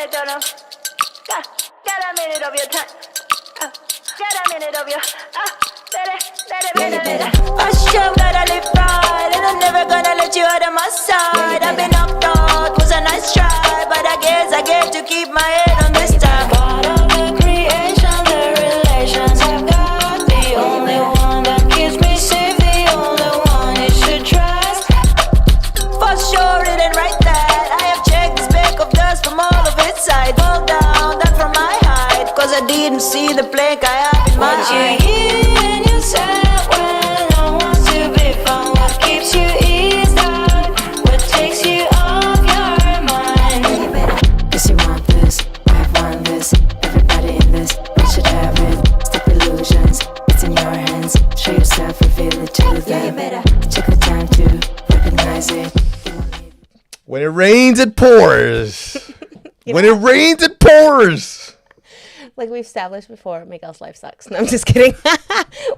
minute, don't know. Got a minute of your time. Got a minute of your. Let it. Hush up, gotta live right, and I'm never gonna let you out of my sight. I've been knocked out, was a nice try, but I guess I get to keep my head on this time. God of the creation, the relations I've got, the only one that keeps me safe, the only one you should trust. For sure, it ain't right that I have checked the speck of dust from all of its sides. Fall down, that from my height, cause I didn't see the plank I have in my eye. And you said when no one's to be found, what keeps you eased out, what takes you off your mind. Guess you want this, I want this, everybody in this, we should have it. Stop illusions, it's in your hands, show yourself, reveal it to them. Take the time to recognize it. When it rains, it pours. When it rains, it pours. Like we've established before, Miguel's life sucks. No, I'm just kidding.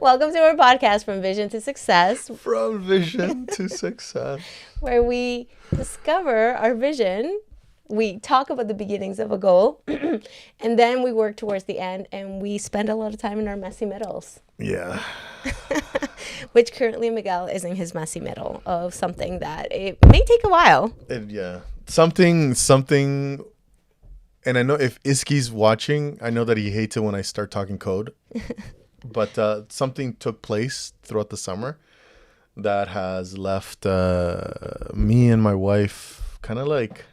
Welcome to our podcast, From Vision to Success. From vision to success. Where we discover our vision. We talk about the beginnings of a goal. And then we work towards the end. And we spend a lot of time in our messy middles. Yeah. Which currently Miguel is in his messy middle of something that it may take a while. Something. And I know if Iski's watching, I know that he hates it when I start talking code. But something took place throughout the summer that has left me and my wife kind of like,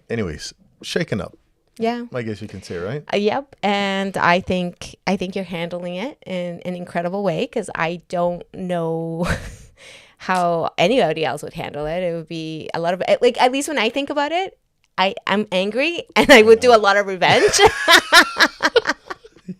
anyways, shaken up. Yeah. I guess you can say, right? Yep. And I think you're handling it in an incredible way, because I don't know how anybody else would handle it. It would be a lot of, like, at least when I think about it, I'm angry and I would do a lot of revenge.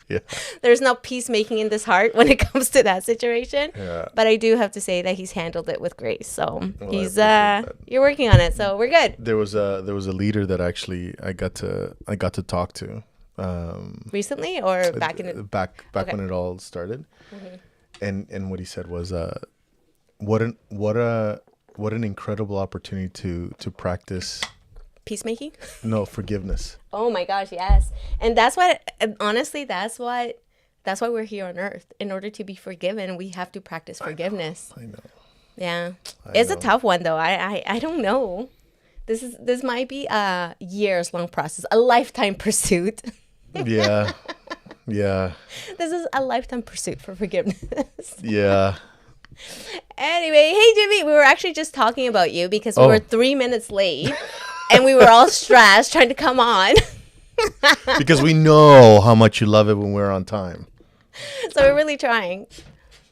Yeah. There's no peacemaking in this heart when it comes to that situation. Yeah. But I do have to say that he's handled it with grace. So he's you're working on it, so we're good. There was a leader that actually I got to talk to Recently or back in it? back Okay. when it all started. Mm-hmm. And what he said was what an incredible opportunity to practice Peacemaking? No, forgiveness. Oh my gosh, yes. And that's what, honestly, that's why we're here on earth. In order to be forgiven, we have to practice forgiveness. I know. Yeah. It's a tough one though. I don't know. This might be a years long process, a lifetime pursuit. Yeah. Yeah. This is a lifetime pursuit for forgiveness. Yeah. Anyway, hey Jimmy, we were actually just talking about you because we Oh. were 3 minutes late and we were all stressed trying to come on. Because we know how much you love it when we're on time. So we're really trying.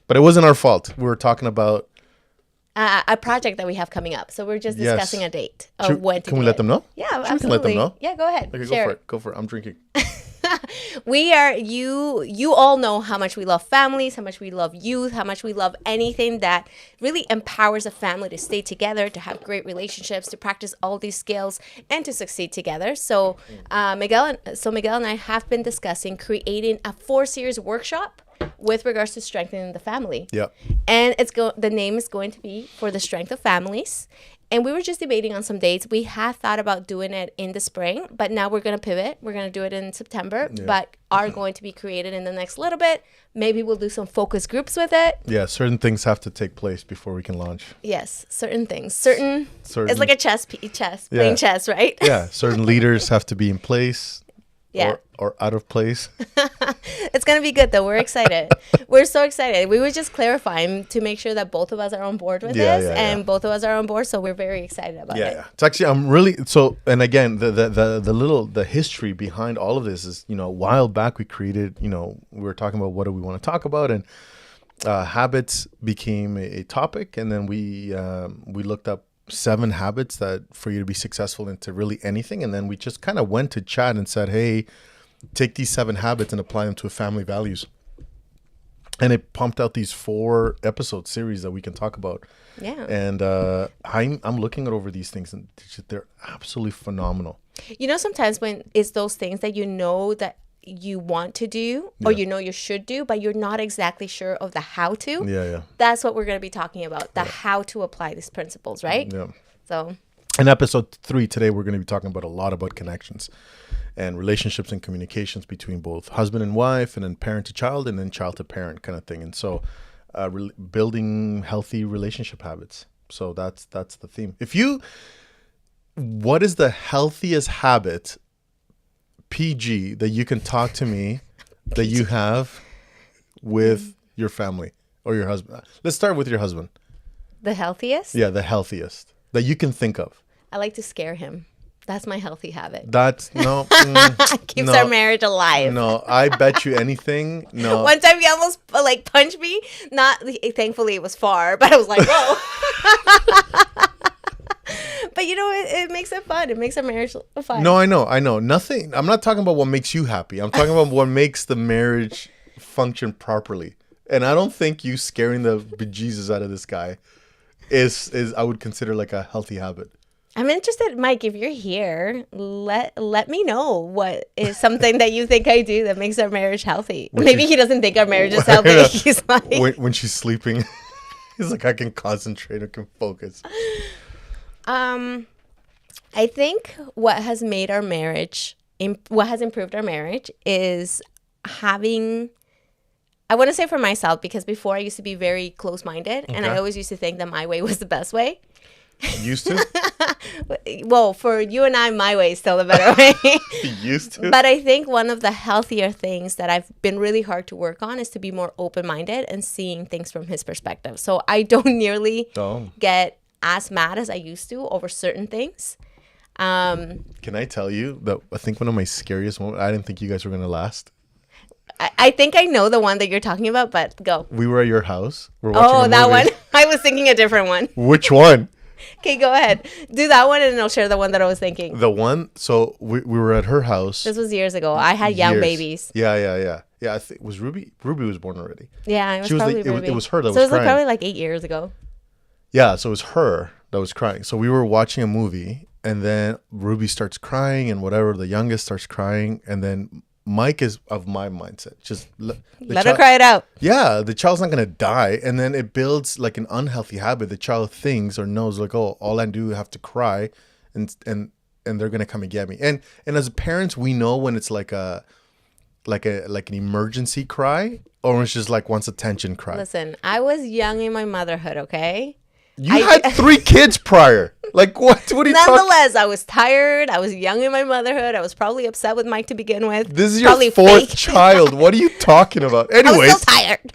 But it wasn't our fault. We were talking about A project that we have coming up. So we're just Yes. discussing a date of when to Can we do let it. them know? Yeah, Sure, absolutely. we can let them know. Yeah, go ahead. Okay, Share go for it. I'm drinking. We are, you all know how much we love families, how much we love youth, how much we love anything that really empowers a family to stay together, to have great relationships, to practice all these skills, and to succeed together. So Miguel and I have been discussing creating a 4-series workshop with regards to strengthening the family. Yeah. And the name is going to be For the Strength of Families. And we were just debating on some dates. We had thought about doing it in the spring, but now we're going to pivot. We're going to do it in September, but are going to be created in the next little bit. Maybe we'll do some focus groups with it. Yeah, certain things have to take place before we can launch. Yes, certain things. Certain it's like a playing Yeah. chess, right? Yeah, certain leaders have to be in place. Yeah. Or out of place. It's going to be good, though. We're excited. We're so excited. We were just clarifying to make sure that both of us are on board with this, and both of us are on board, so we're very excited about it. Yeah. It's actually, I'm really, so, and again, the history behind all of this is, a while back we created, we were talking about what do we want to talk about, and habits became a topic, and then we looked up 7 habits that for you to be successful into really anything. And then we just kind of went to chat and said, hey, take these 7 habits and apply them to family values. And it pumped out these 4 episode series that we can talk about. Yeah. And I'm looking over these things and they're absolutely phenomenal. Sometimes when it's those things that that you want to do or you should do, but you're not exactly sure of the how to. Yeah. That's what we're going to be talking about, the how to apply these principles, right? Yeah. So In episode 3 today, we're going to be talking about a lot about connections and relationships and communications between both husband and wife, and then parent to child, and then child to parent kind of thing. And so building healthy relationship habits. So that's the theme. What is the healthiest habit, PG, that you can talk to me that you have with your family or your husband? Let's start with your husband. The healthiest? Yeah, the healthiest that you can think of. I like to scare him. That's my healthy habit. That's no. Keeps no, our marriage alive. No, I bet you anything. No. One time he almost like punched me. Thankfully it was far, but I was like, whoa. But you know, it makes it fun. It makes our marriage fun. No, I know. Nothing. I'm not talking about what makes you happy. I'm talking about what makes the marriage function properly. And I don't think you scaring the bejesus out of this guy is I would consider like a healthy habit. I'm interested, Mike, if you're here, let me know what is something that you think I do that makes our marriage healthy. Maybe he doesn't think our marriage is healthy. He's like... When she's sleeping, he's like, I can concentrate, I can focus. I think what has made our marriage, what has improved our marriage is having... I want to say for myself, because before I used to be very close-minded, and I always used to think that my way was the best way. Used to? Well, for you and I, my way is still the better way. Used to? But I think one of the healthier things that I've been really hard to work on is to be more open-minded and seeing things from his perspective. So I don't nearly get as mad as I used to over certain things. Can I tell you that I think one of my scariest moments, I didn't think you guys were going to last. I think I know the one that you're talking about, but go. We were at your house. We're watching a movie. That one? I was thinking a different one. Which one? Okay, go ahead. Do that one and I'll share the one that I was thinking. The one, so we were at her house. This was years ago. I had young babies. Yeah. I think was Ruby was born already. Yeah, it was probably Ruby. It was her that was crying. So it was crying. probably like 8 years ago. Yeah, so it was her that was crying. So we were watching a movie, and then Ruby starts crying, and whatever, the youngest starts crying, and then Mike is of my mindset. Just let her cry it out. Yeah, the child's not gonna die, and then it builds like an unhealthy habit. The child thinks or knows like, oh, all I do is have to cry, and they're gonna come and get me. And as parents, we know when it's like an emergency cry, or when it's just like wants attention cry. Listen, I was young in my motherhood. Okay. You had 3 kids prior. Like what? What are you talking? Nonetheless, I was tired. I was young in my motherhood. I was probably upset with Mike to begin with. This is your probably 4th fake. child. What are you talking about? Anyways, I was still tired.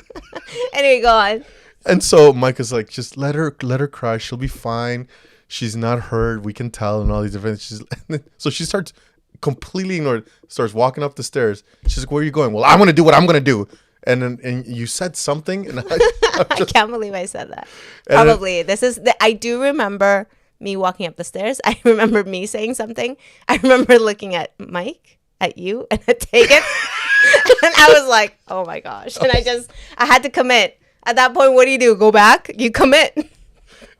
Anyway, go on. And so Mike is like, just let her cry. She'll be fine. She's not hurt. We can tell, and all these different. So she starts completely ignored. Starts walking up the stairs. She's like, "Where are you going?" Well, I'm gonna do what I'm gonna do. And you said something, and I can't believe I said that. Probably I do remember me walking up the stairs. I remember me saying something. I remember looking at Mike, at you, and at Tegan, and I was like, "Oh my gosh!" And I had to commit. At that point, what do? Go back? You commit.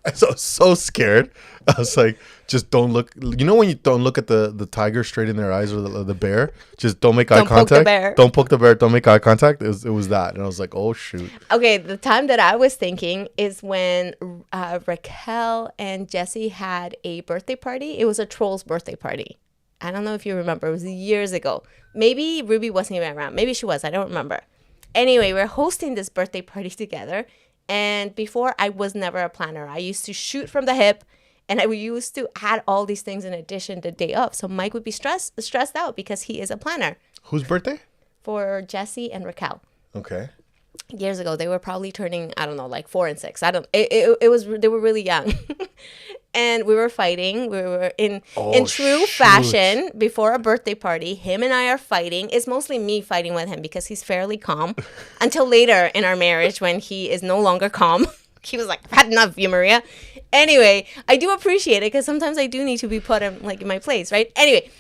I was so scared. I was like, just don't look. You know when you don't look at the tiger straight in their eyes, or the bear? Just don't make eye contact. Don't poke the bear. Don't make eye contact. It was that. And I was like, oh, shoot. Okay, the time that I was thinking is when Raquel and Jesse had a birthday party. It was a troll's birthday party. I don't know if you remember. It was years ago. Maybe Ruby wasn't even around. Maybe she was. I don't remember. Anyway, we're hosting this birthday party together. And before, I was never a planner. I used to shoot from the hip. And I used to add all these things in addition the day of. So Mike would be stressed out because he is a planner. Whose birthday? For Jesse and Raquel. Okay. Years ago, they were probably turning, I don't know, like 4 and 6. They were really young. And we were fighting. We were in true fashion before a birthday party. Him and I are fighting. It's mostly me fighting with him because he's fairly calm. Until later in our marriage when he is no longer calm. He was like, I've had enough of you, Maria. Anyway, I do appreciate it because sometimes I do need to be put in my place, right? Anyway,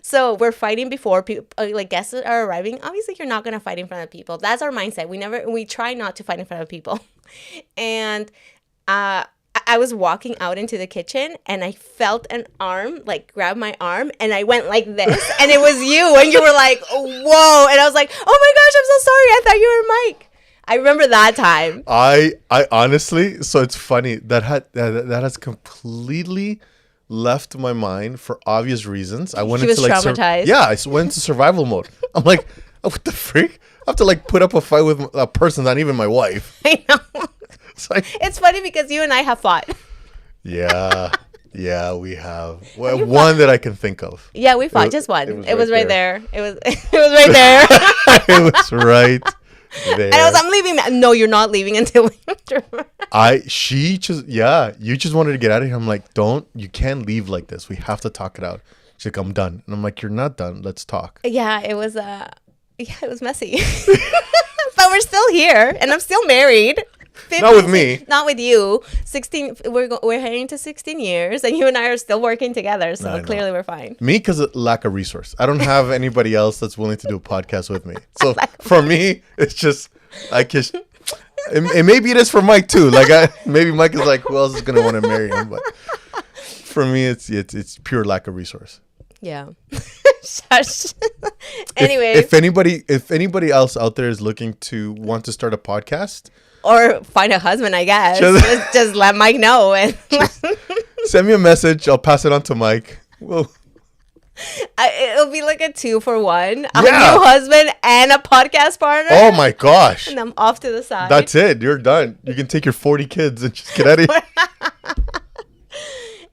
so we're fighting before people, like guests are arriving. Obviously, you're not gonna fight in front of people. That's our mindset. We try not to fight in front of people. And I was walking out into the kitchen and I felt an arm like grab my arm and I went like this and it was you and you were like, oh, whoa, and I was like, oh my gosh, I'm so sorry. I thought you were Mike. I remember that time. I honestly, so it's funny that has completely left my mind for obvious reasons. I went He into was like traumatized. yeah, I went into survival mode. I'm like, oh, what the freak? I have to like put up a fight with a person, not even my wife. I know. It's like, It's funny because you and I have fought. yeah, we have one that I can think of. Yeah, we fought. It- Just one. it It was was, right right there. It was it was right there. It was right there. And I was, I'm leaving. No, you're not leaving until winter. You just wanted to get out of here. I'm like, you can't leave like this. We have to talk it out. She's like, I'm done. And I'm like, you're not done. Let's talk. Yeah, it was messy. But we're still here, and I'm still married. 15, Not with me. Not with you. 16. We're heading to 16 years, and you and I are still working together. So I know. clearly, we're fine. Me, because of lack of resource. I don't have anybody else that's willing to do a podcast with me. So for me, it's just, I just, and maybe it is for Mike too. Like maybe Mike is like, who else is gonna want to marry him? But for me, it's pure lack of resource. Yeah. Shush. Anyways, if anybody else out there is looking to want to start a podcast, or find a husband, I guess. Just- Just let Mike know. And send me a message. I'll pass it on to Mike. Well, it'll be like a 2-for-1. A Yeah. new husband and a podcast partner. oh my gosh, And I'm off to the side. that's it. You're done. You can take your 40 kids and just get out of here.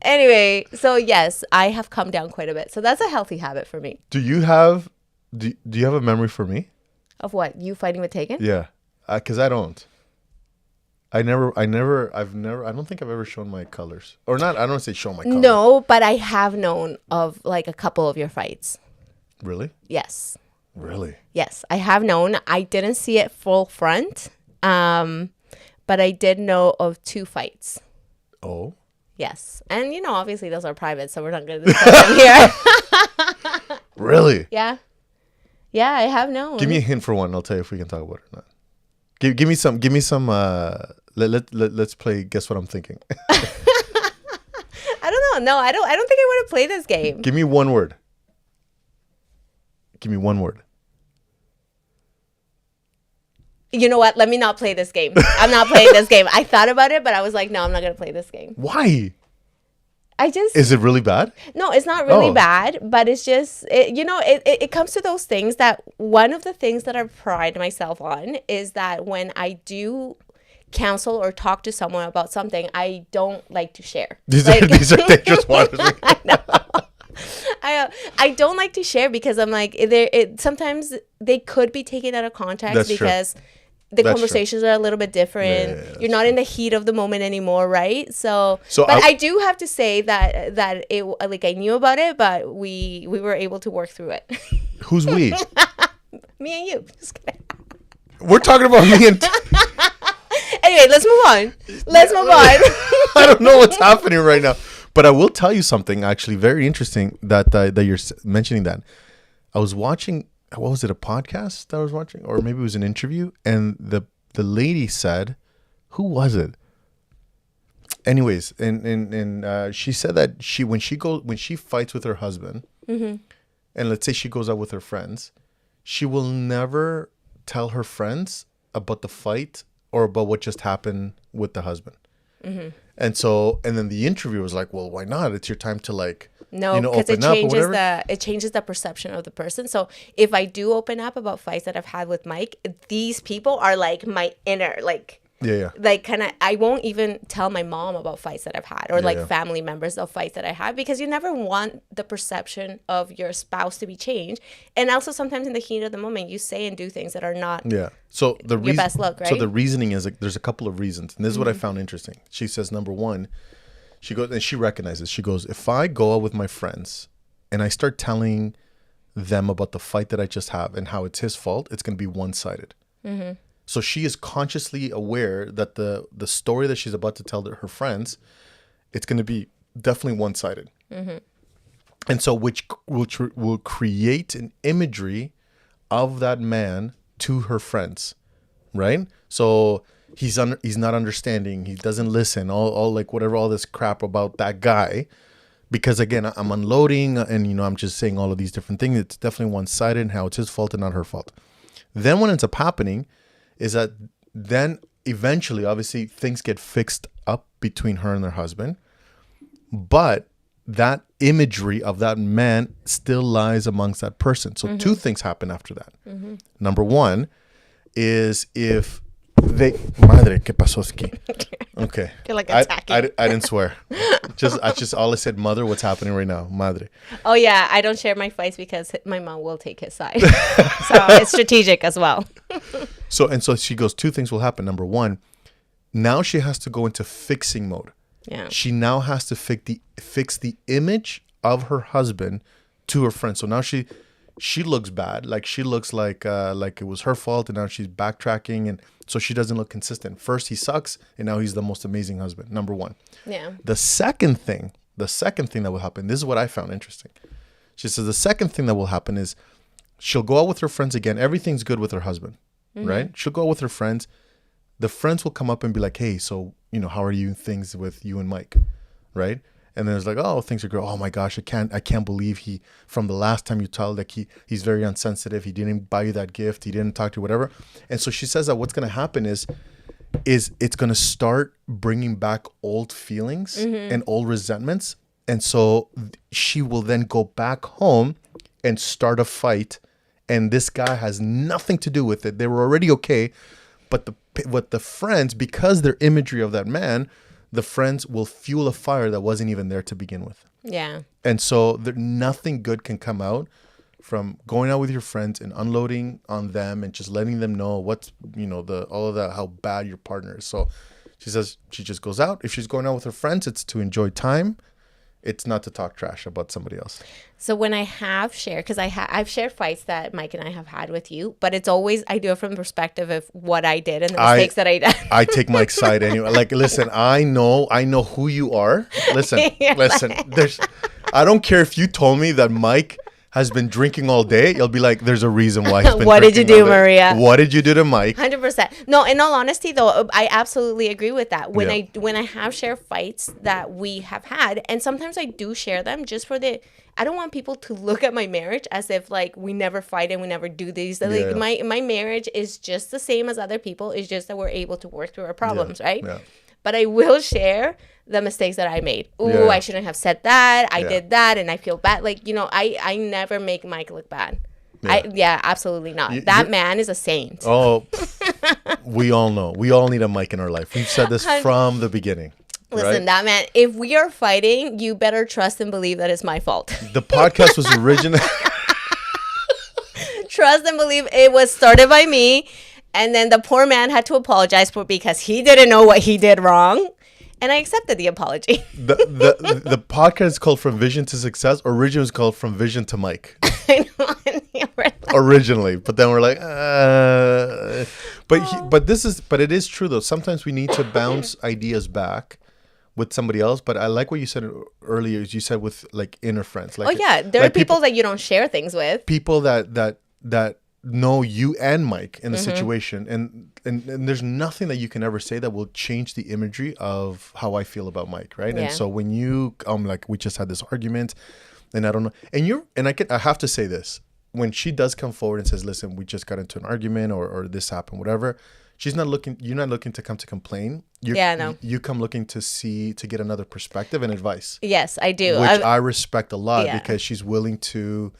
Anyway, so yes, I have come down quite a bit. So that's a healthy habit for me. Do you have a memory for me? Of what? You fighting with Tegan? Yeah, because I don't. I don't think I've ever shown my colors, or not. I don't say show my colors. No, but I have known of like a couple of your fights. Really? Yes. Really? Yes, I have known. I didn't see it full front, but I did know of 2 fights. Oh. Yes. And, obviously those are private, so we're not going to discuss them here. Really? Yeah. Yeah, I have known. Give me a hint for one. I'll tell you if we can talk about it or not. Give me some. Let's play. Guess what I'm thinking. I don't know. No, I don't think I want to play this game. Give me one word. Give me one word. You know what? Let me not play this game. I'm not playing this game. I thought about it, but I was like, no, I'm not going to play this game. Why? Is it really bad? No, it's not really Oh. bad, but it's just, it comes to those things that one of the things that I pride myself on is that when I do counsel or talk to someone about something, I don't like to share. These are dangerous waters. I don't like to share because I'm like, sometimes they could be taken out of context That's true. because the That's conversations are a little bit different. Yeah, that's You're not in the heat of the moment anymore, right? So but I I do have to say that it, like, I knew about it, but we were able to work through it. Who's we? Me and you. Just kidding. We're talking about me and. Anyway, let's move on. I don't know what's happening right now, but I will tell you something actually very interesting that you're mentioning that. I was watching. What was it? A podcast that I was watching, or maybe it was an interview, and the lady said, "Who was it?" Anyways, and she said that when she fights with her husband, and let's say she goes out with her friends, she will never tell her friends about the fight or about what just happened with the husband. And then the interviewer was like, "Well, why not? It's your time to like." No, because it open up or changes whatever. it changes the perception of the person. So if I do open up about fights that I've had with Mike, these people are like my inner, like Yeah. like kind of, I won't even tell my mom about fights that I've had or like yeah. family members of fights that I had, because you never want the perception of your spouse to be changed. And also sometimes in the heat of the moment, you say and do things that are not. Yeah. So the Your best look, So right? the reasoning is like there's a couple of reasons, and this is what I found interesting. She says number one, she goes and she recognizes. She goes, if I go out with my friends and I start telling them about the fight that I just have and how it's his fault, it's going to be one-sided. So she is consciously aware that the story that she's about to tell her friends, it's going to be definitely one-sided. And so which will create an imagery of that man to her friends, right? So he's not understanding, he doesn't listen, all like whatever, all this crap about that guy, because again, I'm unloading and I'm just saying all of these different things. It's definitely one-sided and how it's his fault and not her fault. Then what ends up happening is that then eventually, obviously, things get fixed up between her and her husband. But that imagery of that man still lies amongst that person. So two things happen after that. Number one is if they... Madre, ¿qué pasó aquí? Okay. You're like attacking. I didn't swear. All I said, mother, what's happening right now? Madre. Oh, yeah. I don't share my fights because my mom will take his side. So it's strategic as well. So she goes, two things will happen. Number one, now she has to go into fixing mode. Yeah. She now has to fix the image of her husband to her friend. So now she looks bad. Like she looks like it was her fault, and now she's backtracking, and so she doesn't look consistent. First he sucks, and now he's the most amazing husband. Number one. Yeah. The second thing that will happen, this is what I found interesting. She says the second thing that will happen is she'll go out with her friends again. Everything's good with her husband, right? She'll go out with her friends. The friends will come up and be like, hey, so, how are you things with you and Mike, right? And then it's like, oh, things are good. Oh my gosh, I can't believe from the last time you told, like he's very insensitive. He didn't buy you that gift. He didn't talk to you, whatever. And so she says that what's going to happen is it's going to start bringing back old feelings and old resentments. And so she will then go back home and start a fight. And this guy has nothing to do with it. They were already okay. But the friends, because their imagery of that man, the friends will fuel a fire that wasn't even there to begin with. Yeah. And so nothing good can come out from going out with your friends and unloading on them and just letting them know what's, all of that, how bad your partner is. So she says she just goes out. If she's going out with her friends, it's to enjoy time. It's not to talk trash about somebody else. So when I have shared, because I've shared fights that Mike and I have had with you, but it's always, I do it from the perspective of what I did and the mistakes that I did. I take Mike's side anyway. Like, listen, I know who you are. Listen, I don't care if you told me that Mike has been drinking all day. You'll be like, there's a reason why he's been What did you do, Maria? What did you do to Mike? 100%. No, in all honesty, though, I absolutely agree with that. When I have shared fights that we have had, and sometimes I do share them just for I don't want people to look at my marriage as if like we never fight and we never do these. Like my marriage is just the same as other people. It's just that we're able to work through our problems, right? Yeah. But I will share the mistakes that I made. Ooh, I shouldn't have said that. I did that, and I feel bad. Like, I never make Mike look bad. Absolutely not. That man is a saint. Oh, we all know. We all need a Mike in our life. We've said this from the beginning. Listen, right? That man, if we are fighting, you better trust and believe that it's my fault. The podcast was originally... Trust and believe it was started by me. And then the poor man had to apologize because he didn't know what he did wrong. And I accepted the apology. The podcast is called From Vision to Success. Originally, it was called From Vision to Mike. I know. Originally, but then we're like, but it is true though. Sometimes we need to bounce ideas back with somebody else. But I like what you said earlier. You said with like inner friends. Like, there are people that you don't share things with. People that know you and Mike in the situation, and there's nothing that you can ever say that will change the imagery of how I feel about Mike, right? And so when you like, we just had this argument, and I don't know, and I have to say this, when she does come forward and says, listen, we just got into an argument or this happened, whatever, you're not looking to come to complain. You come looking to get another perspective and advice. Yes, I do. Which I respect a lot because she's willing to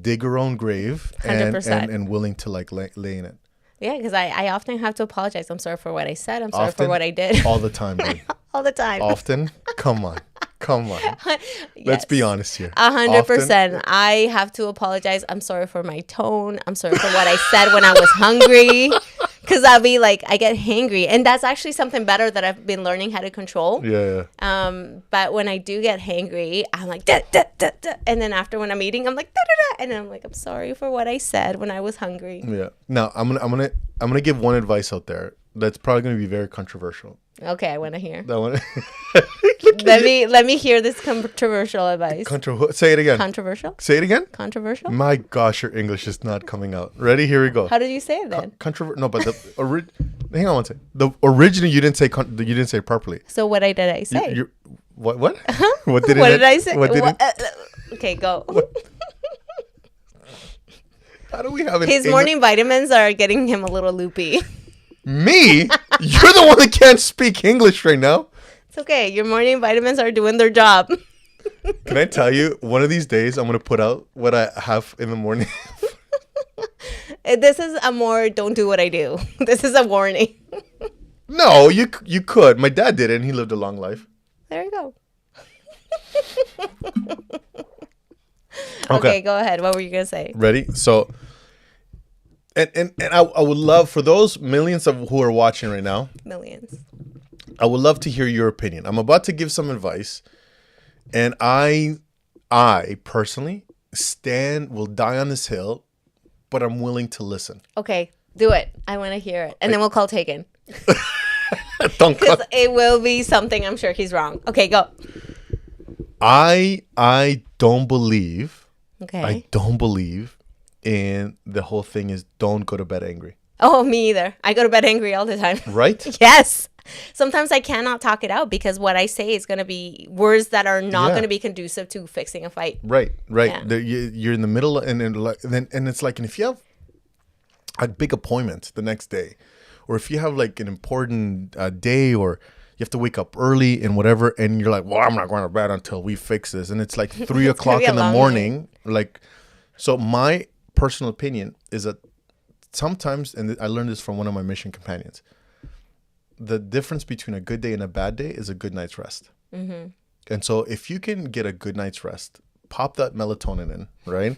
dig her own grave and willing to like lay in it. Yeah, because I often have to apologize. I'm sorry for what I said. I'm sorry for what I did. All the time, dude. All the time. Often? Come on. Let's be honest here. 100%. I have to apologize. I'm sorry for my tone. I'm sorry for what I said when I was hungry. Because I'll be like, I get hangry. And that's actually something better that I've been learning how to control. Yeah. But when I do get hangry, I'm like, da, da, da, da. And then after when I'm eating, I'm like, da, da, da. And I'm like, I'm sorry for what I said when I was hungry. Yeah. Now, I'm gonna give one advice out there that's probably going to be very controversial. Okay, I want to hear. That one. Let me hear this controversial advice. Say it again. Controversial? Say it again. Controversial? My gosh, your English is not coming out. Ready? Here we go. How did you say it then? No, but hang on one second. The originally you didn't say it properly. So what did I say? What? What did I say? Okay, go. How do we have his morning vitamins are getting him a little loopy. Me? You're the one that can't speak English right now. It's okay. Your morning vitamins are doing their job. Can I tell you, one of these days I'm going to put out what I have in the morning. This is a more don't do what I do. This is a warning. No, you could. My dad did it, and he lived a long life. There you go. Okay. Okay, go ahead. What were you going to say? Ready? So, and I would love, for those millions of who are watching right now, Millions. I would love to hear your opinion. I'm about to give some advice, and I personally will die on this hill, but I'm willing to listen. Okay, do it. I want to hear it. And then we'll call Tegan. Don't Because it will be something I'm sure he's wrong. Okay, go. I don't believe. Okay. I don't believe in the whole thing is don't go to bed angry. Oh, me either. I go to bed angry all the time. Right? Yes. Sometimes I cannot talk it out because what I say is going to be words that are not Yeah. going to be conducive to fixing a fight. Right. Yeah. You're in the middle, and it's like, and if you have a big appointment the next day, or if you have like an important day, or you have to wake up early and whatever, and you're like, well, I'm not going to bed until we fix this, and it's like 3 o'clock be a in the long morning. Like, so my personal opinion is that sometimes, and I learned this from one of my mission companions, the difference between a good day and a bad day is a good night's rest. Mm-hmm. And so if you can get a good night's rest, pop that melatonin in, right?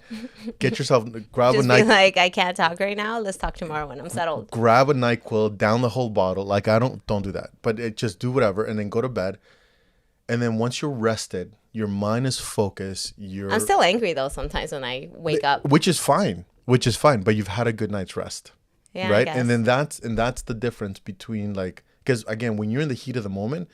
Get yourself, grab Just a be night, like, I can't talk right now. Let's talk tomorrow when I'm settled. grab a NyQuil, down the whole bottle. Like, don't do that, but just do whatever, and then go to bed. And then once you're rested, your mind is focused. I'm still angry though sometimes when I wake up. which is fine, but you've had a good night's rest. Yeah, I Right. guess. And then that's the difference between, like, because again, when you're in the heat of the moment,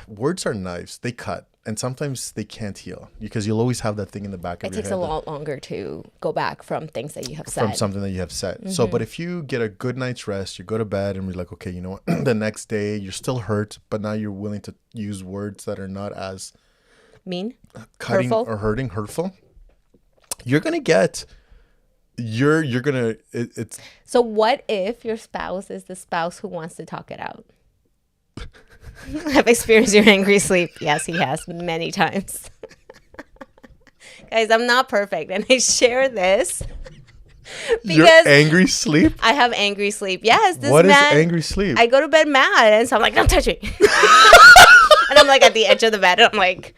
words are knives, they cut, and sometimes they can't heal because you'll always have that thing in the back of It your takes head a lot longer to go back from things that you have said. from something that you have said. So, but if you get a good night's rest, you go to bed and you're like, okay, you know what? The next day you're still hurt, but now you're willing to use words that are not as Mean? cutting Hurtful? or hurtful. You're gonna get. You're gonna. It's So what if your spouse is the spouse who wants to talk it out? I've experienced your angry sleep. Yes, he has many times. Guys, I'm not perfect, and I share this your because angry sleep. I have angry sleep. Yes, this What is man. angry sleep? I go to bed mad, and so I'm like, "Don't touch me," and I'm like at the edge of the bed, and I'm like.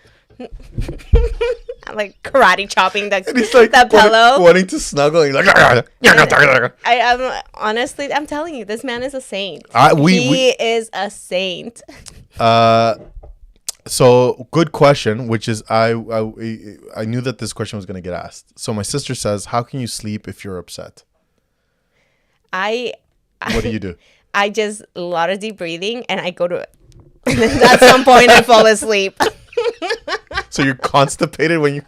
I'm like karate chopping the, He's like the pillow. wanting to snuggle. And he's like, I am honestly, I'm telling you, this man is a saint. we He is a saint. So good question, which is I knew that this question was going to get asked. So my sister says, how can you sleep if you're upset? What do you do? I just a lot of deep breathing, and I go to and then at some point I fall asleep. So you're constipated when you.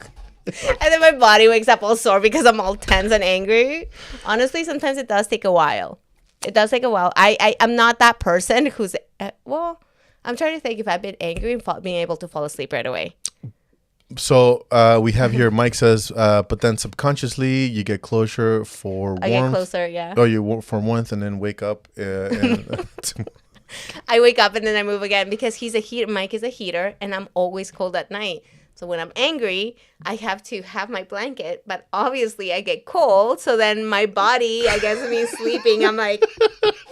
And then my body wakes up all sore because I'm all tense and angry. Honestly, sometimes it does take a while. It does take a while. I'm not that person who's, well, I'm trying to think if I've been angry and being able to fall asleep right away. So we have here, Mike says, but then subconsciously you get closure for warmth. I get closer, yeah. Oh, for warmth and then wake up. And I wake up and then I move again because he's a heater. Mike is a heater, and I'm always cold at night. So when I'm angry, I have to have my blanket, but obviously I get cold. So then my body, I guess me sleeping, I'm like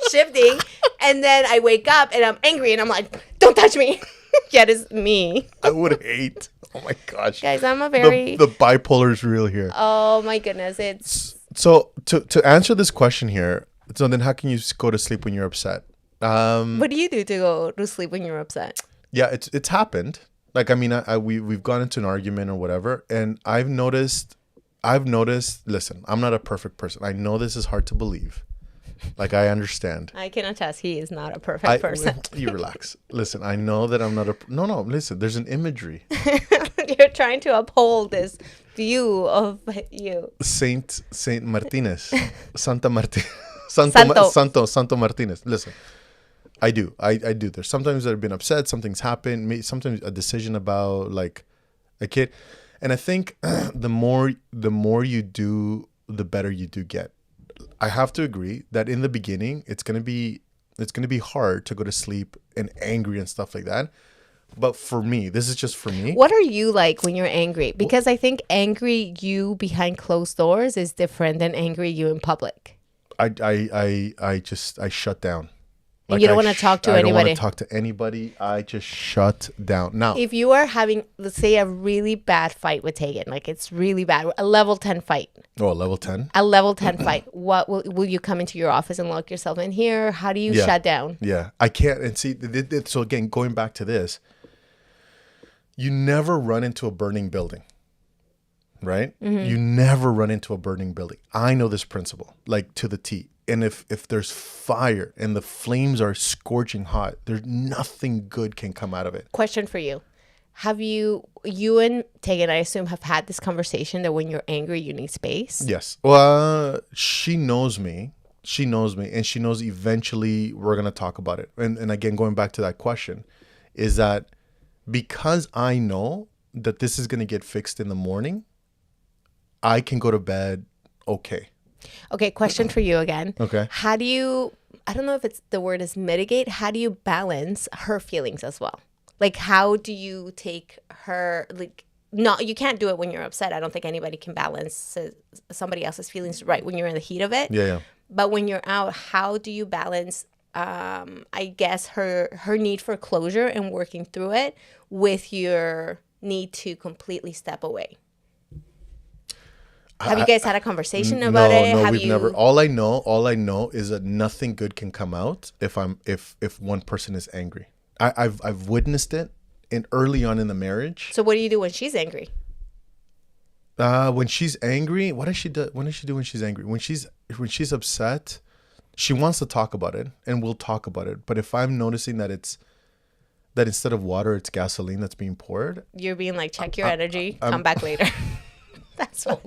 shifting. And then I wake up and I'm angry and I'm like, don't touch me. Yet it's me. I would hate. Oh my gosh. Guys, I'm a very... The bipolar is real here. Oh my goodness. It's... So to answer this question here, so then how can you go to sleep when you're upset? What do you do to go to sleep when you're upset? Yeah, it's happened. Like, I mean, we've gone into an argument or whatever, and I've noticed, listen, I'm not a perfect person. I know this is hard to believe. Like, I understand. I can attest he is not a perfect person. You relax. Listen, I know that I'm not no, listen, there's an imagery. You're trying to uphold this view of you. Saint Martinez. Santo Martinez. Listen. I do. There's sometimes I've been upset. Something's happened. Sometimes a decision about like a kid, and I think the more you do, the better you do get. I have to agree that in the beginning, it's gonna be hard to go to sleep and angry and stuff like that. But for me, this is just for me. What are you like when you're angry? Because I think angry you behind closed doors is different than angry you in public. I shut down. And you don't want to talk to I don't want anybody. to talk to anybody. I just shut down. Now, If you are having, let's say, a really bad fight with Tegan, like it's really bad, a level 10 fight, level 10. a level 10 fight, what will you come into your office and lock yourself in here? How do you Yeah. shut down? Yeah, I can't. And see, so again, going back to this, you never run into a burning building, right? You never run into a burning building. I know this principle, like to the T. And if there's fire and the flames are scorching hot, there's nothing good can come out of it. Question for you. Have you and Tegan, I assume, have had this conversation that when you're angry, you need space? Yes. Well, she knows me. She knows me, and she knows eventually we're gonna talk about it. And again, going back to that question, is that because I know that this is gonna get fixed in the morning, I can go to bed okay. Okay, question for you again. Okay. How do you, I don't know if it's the word is mitigate, how do you balance her feelings as well? Like, how do you take her, like, no, you can't do it when you're upset. I don't think anybody can balance somebody else's feelings right when you're in the heat of it. Yeah. But when you're out, how do you balance, I guess, her need for closure and working through it with your need to completely step away? Have you guys had a conversation about it? No, Have we've you... never. All I know is that nothing good can come out if one person is angry. I've witnessed it early on in the marriage. So what do you do when she's angry? When she's angry, what does she do? What does she do when she's angry? When she's upset, she wants to talk about it, and we'll talk about it. But if I'm noticing that that instead of water, it's gasoline that's being poured, You're being like, check your energy, come back later. That's what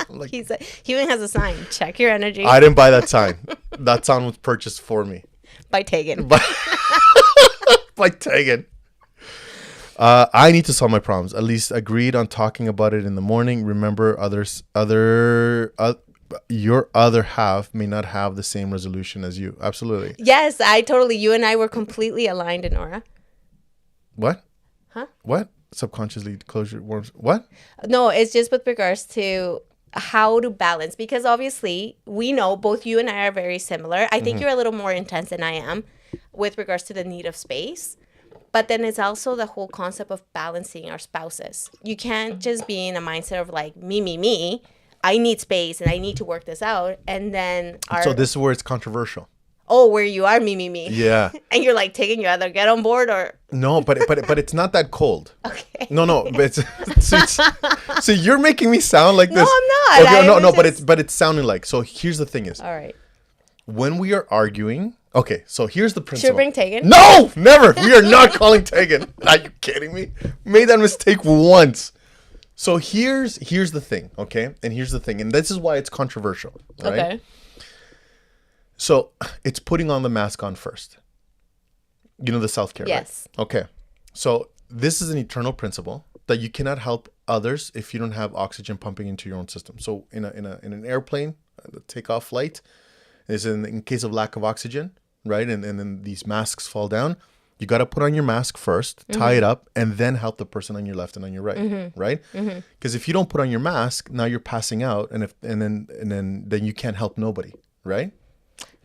like, he said. He even has a sign, check your energy, I didn't buy that sign. That sign was purchased for me by Tegan. by Tegan. I need to solve my problems. At least agreed on talking about it in the morning. Remember, your other half may not have the same resolution as you. Absolutely. Yes, you and I were completely aligned, Nora. What? Huh? What? Subconsciously closure worms. What? No, it's just with regards to how to balance, because obviously we know both you and I are very similar. I think you're a little more intense than I am with regards to the need of space. But then it's also the whole concept of balancing our spouses. You can't just be in a mindset of like, me. I need space and I need to work this out. And then So this is where it's controversial. where you are me. Yeah. And you're like taking you either get on board or... No, but it's not that cold. Okay. No, but so you're making me sound like this. No, I'm not. Okay, no, just... but it's sounding like. So here's the thing is, All right. when we are arguing, okay, so here's the principle. Should we bring Tegan? No, never. We are not calling Tegan. Are you kidding me? Made that mistake once. So here's the thing, okay? And here's the thing, and this is why it's controversial, right? Okay. So it's putting on the mask on first. You know the self-care, Yes. right? Okay. So this is an eternal principle that you cannot help others if you don't have oxygen pumping into your own system. So in an airplane, the takeoff flight is in case of lack of oxygen, right? And then these masks fall down. You got to put on your mask first, tie it up, and then help the person on your left and on your right, right? Because if you don't put on your mask, now you're passing out, and then you can't help nobody, right?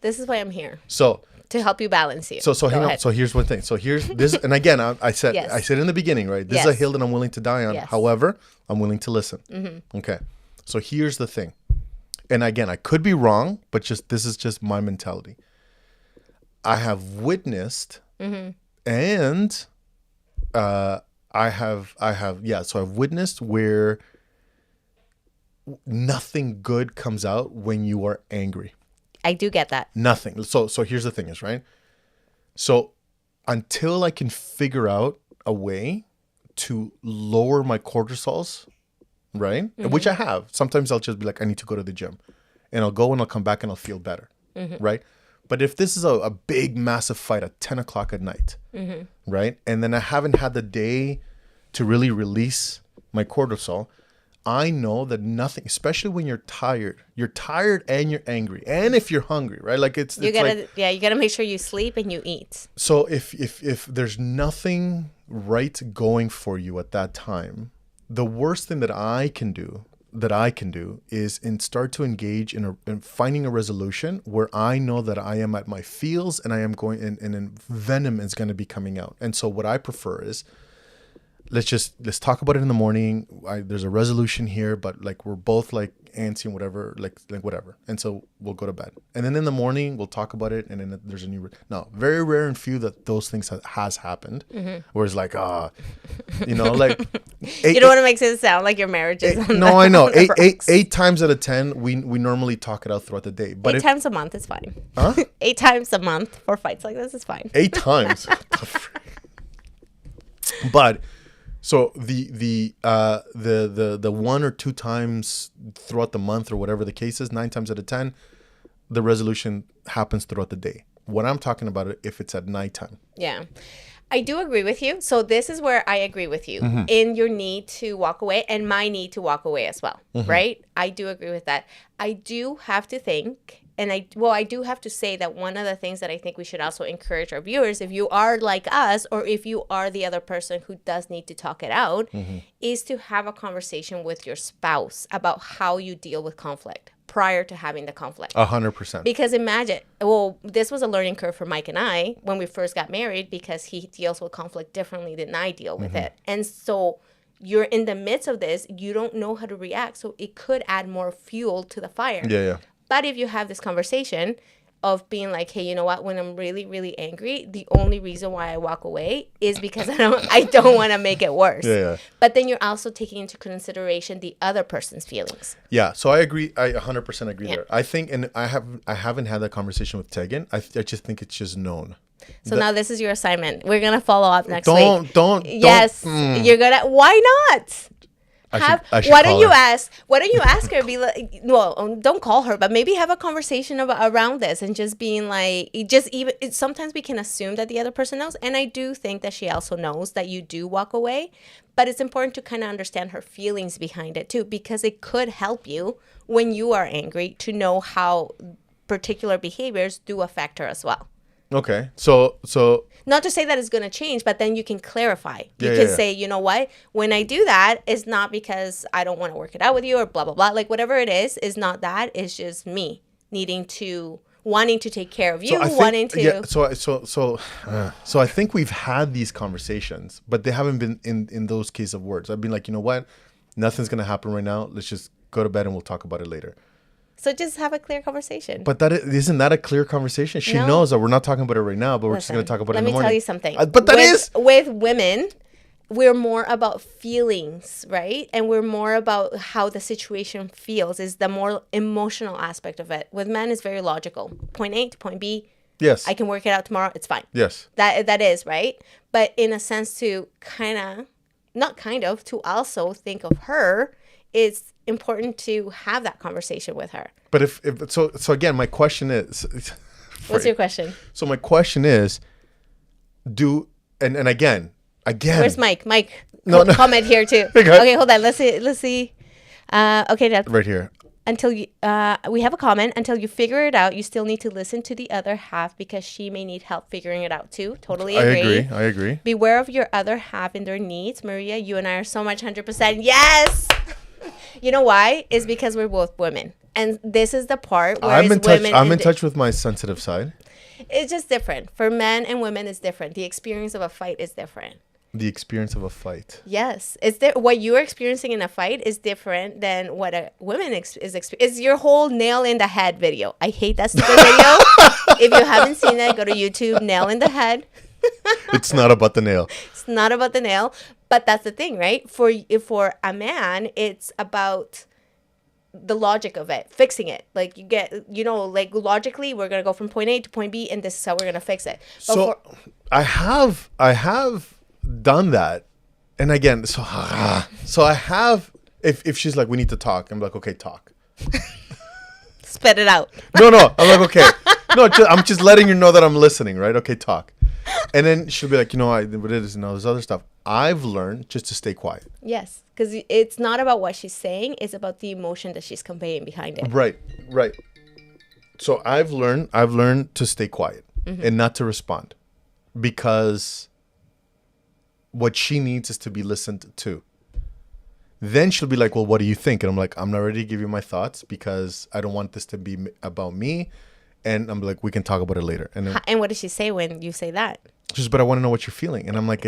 This is why I'm here. So to help you balance you. So hang on. So here's one thing. So here's this, and again, I said Yes. I said in the beginning, right? This is a hill that I'm willing to die on. Yes. However, I'm willing to listen. Okay. So here's the thing, and again, I could be wrong, but this is just my mentality. I have witnessed, and I have So I've witnessed where nothing good comes out when you are angry. I do get that. Nothing. So here's the thing is, right? So until I can figure out a way to lower my cortisols, right? Which I have. Sometimes I'll just be like, I need to go to the gym. And I'll go and I'll come back and I'll feel better, right? But if this is a big, massive fight at 10 o'clock at night, right? And then I haven't had the day to really release my cortisol, I know that nothing, especially when you're tired and you're angry, and if you're hungry, right? Like it's You it's gotta like, you gotta make sure you sleep and you eat. so if there's nothing right going for you at that time, the worst thing that I can do is start to engage in finding a resolution where I know that I am at my feels and I am going and venom is going to be coming out. And so what I prefer is let's talk about it in the morning. There's a resolution here, but like we're both like antsy and whatever, like whatever. And so we'll go to bed. And then in the morning we'll talk about it, and then there's a new. No, very rare and few that those things has happened. Where it's like like You don't want to make it sound like your marriage is. no, I know. Eight times out of 10, we normally talk it out throughout the day. But 8 times a month is fine. Huh? 8 times a month for fights like this is fine. 8 times. But so the 1 or 2 times throughout the month or whatever the case is, 9 times out of 10, the resolution happens throughout the day. What I'm talking about if it's at nighttime. Yeah. I do agree with you. So this is where I agree with you in your need to walk away and my need to walk away as well, right? I do agree with that. I do have to think, and I do have to say that one of the things that I think we should also encourage our viewers, if you are like us or if you are the other person who does need to talk it out, is to have a conversation with your spouse about how you deal with conflict prior to having the conflict. 100%. Because imagine, this was a learning curve for Mike and I when we first got married because he deals with conflict differently than I deal with it. And so you're in the midst of this, you don't know how to react. So it could add more fuel to the fire. Yeah. But if you have this conversation of being like, hey, you know what? When I'm really, really angry, the only reason why I walk away is because I don't want to make it worse. Yeah. But then you're also taking into consideration the other person's feelings. Yeah. So I agree. I 100% agree there. I think, and I haven't had that conversation with Tegan. I just think it's just known. So now this is your assignment. We're gonna follow up next week. Yes. You're gonna. Why not? I should Why don't you her. ask? Why don't you ask her? Be like, well, don't call her, but maybe have a conversation around this and just being like, sometimes we can assume that the other person knows, and I do think that she also knows that you do walk away, but it's important to kind of understand her feelings behind it too, because it could help you when you are angry to know how particular behaviors do affect her as well. Okay. So not to say that it's going to change, but then you can clarify. You can say, you know what? When I do that, it's not because I don't want to work it out with you or blah, blah, blah. Like whatever it is not that. It's just me wanting to take care of you, wanting to. Yeah. So I think we've had these conversations, but they haven't been in those case of words. I've been like, you know what? Nothing's going to happen right now. Let's just go to bed and we'll talk about it later. So just have a clear conversation. But isn't that a clear conversation? She knows that we're not talking about it right now, but we're just going to talk about it in the morning. Let me tell you something. But with women, we're more about feelings, right? And we're more about how the situation feels is the more emotional aspect of it. With men, it's very logical. Point A to point B. Yes. I can work it out tomorrow. It's fine. Yes. That is, right? But in a sense to to also think of her, it's important to have that conversation with her. But if so again, my question is what's your question? So my question is, and again where's Mike? Comment here too. Okay. Okay, hold on. Let's see. Okay, Dad. Right here. Until you we have a comment. Until you figure it out, you still need to listen to the other half because she may need help figuring it out too. Totally agree. I agree. Beware of your other half and their needs. Maria, you and I are so much 100%. Yes. You know why? It's because we're both women. And this is the part where I'm in touch with my sensitive side. It's just different. For men and women, it's different. The experience of a fight is different. The experience of a fight. Yes. What you're experiencing in a fight is different than what a woman is experiencing. It's your whole nail in the head video. I hate that stupid video. If you haven't seen it, go to YouTube, nail in the head. It's not about the nail. It's not about the nail. But that's the thing, right? For a man, it's about the logic of it, fixing it. Like you get, like logically, we're gonna go from point A to point B, and this is how we're gonna fix it. But I have done that, and again, so I have. If she's like, we need to talk, I'm like, okay, talk. Spit it out. No, I'm like, okay. No, I'm just letting you know that I'm listening, right? Okay, talk. And then she'll be like, you know, what it is and all this other stuff. I've learned just to stay quiet. Yes, because it's not about what she's saying; it's about the emotion that she's conveying behind it. Right. So I've learned to stay quiet and not to respond, because what she needs is to be listened to. Then she'll be like, well, what do you think? And I'm like, I'm not ready to give you my thoughts because I don't want this to be about me. And I'm like, we can talk about it later. And then And what does she say when you say that? she's, but I want to know what you're feeling. And I'm like,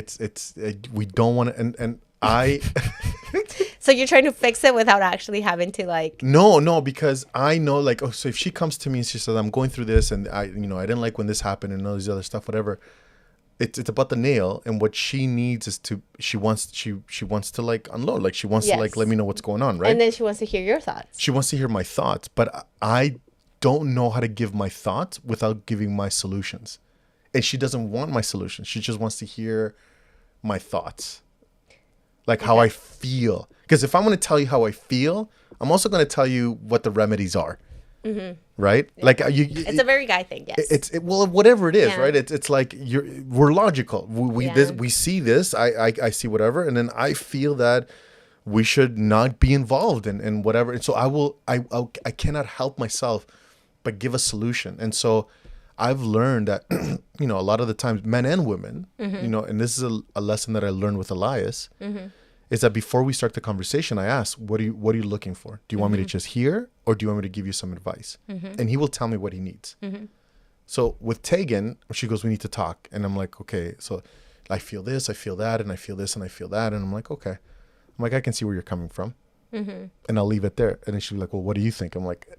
we don't want to. And I. So you're trying to fix it without actually having to like. No, because I know, like, oh, so if she comes to me and she says, I'm going through this and I didn't like when this happened and all these other stuff, whatever. It's about the nail, and what she needs is she wants to like unload, like she wants to like let me know what's going on, right? And then she wants to hear your thoughts. She wants to hear my thoughts, but I don't know how to give my thoughts without giving my solutions. And she doesn't want my solutions. She just wants to hear my thoughts, like how I feel. Because if I'm going to tell you how I feel, I'm also going to tell you what the remedies are. Right? Yeah. Like it's a very guy thing, yes. Well, whatever it is, right? It's like we're logical. We see this. I see whatever, and then I feel that we should not be involved in whatever. And so I cannot help myself but give a solution. And so I've learned that a lot of the times, men and women, and this is a lesson that I learned with Elias. Is that before we start the conversation, I ask, what are you looking for? Do you want me to just hear, or do you want me to give you some advice? And he will tell me what he needs. So with Tegan, she goes, we need to talk. And I'm like, okay, so I feel this, I feel that, and I feel this, and I feel that. And I'm like, okay. I'm like, I can see where you're coming from. And I'll leave it there. And then she'll be like, well, what do you think? I'm like...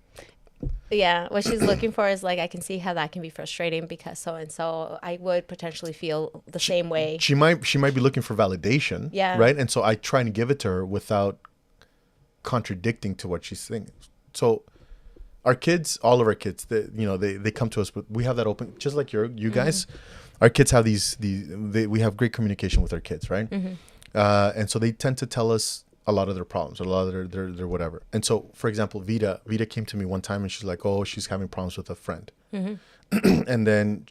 Yeah, what she's looking for is like, I can see how that can be frustrating because so and so I would potentially feel the same way. She might be looking for validation, right? And so I try and give it to her without contradicting to what she's saying. So our kids, all of our kids, they come to us, but we have that open, just like you guys. Our kids have we have great communication with our kids, right? And so they tend to tell us a lot of their problems, a lot of their whatever. And so, for example, Vida came to me one time and she's like, oh, she's having problems with a friend. And then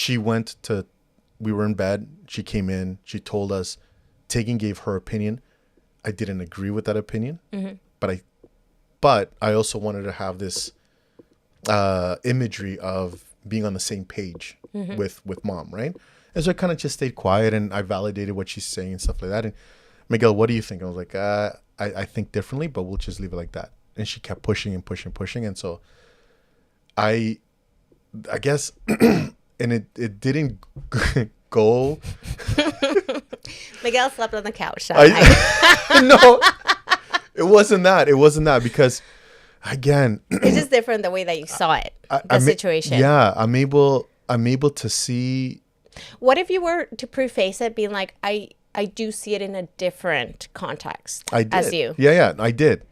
we were in bed. She came in, she told us, Tegan gave her opinion. I didn't agree with that opinion, but I also wanted to have this imagery of being on the same page with mom, right? And so I kind of just stayed quiet and I validated what she's saying and stuff like that. And Miguel, what do you think? I was like, I think differently, but we'll just leave it like that. And she kept pushing and pushing and pushing. And so I guess, and it didn't go. Miguel slept on the couch. No, it wasn't that. It wasn't that because, again, it's just different the way that you saw it, the situation. Yeah, I'm able to see. What if you were to preface it being like, I do see it in a different context as you. Yeah, I did.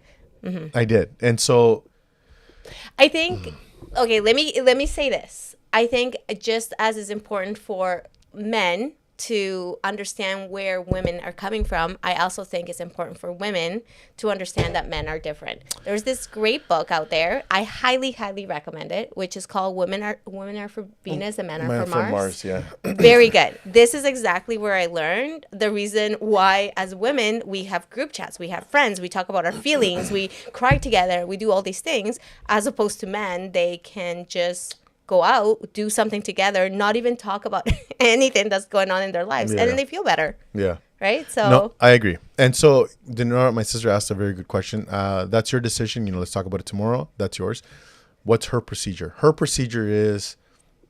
I did. And so I think, okay, let me say this. I think just as is important for men to understand where women are coming from, I also think it's important for women to understand that men are different. There's this great book out there. I highly, highly recommend it, which is called Women Are for Venus and Men Are for Mars. Yeah. Very good. This is exactly where I learned the reason why as women we have group chats, we have friends, we talk about our feelings, we cry together, we do all these things, as opposed to men, they can just go out, do something together, not even talk about anything that's going on in their lives. And then they feel better. Yeah. Right? So no, I agree. And so, my sister asked a very good question. That's your decision. Let's talk about it tomorrow. That's yours. What's her procedure? Her procedure is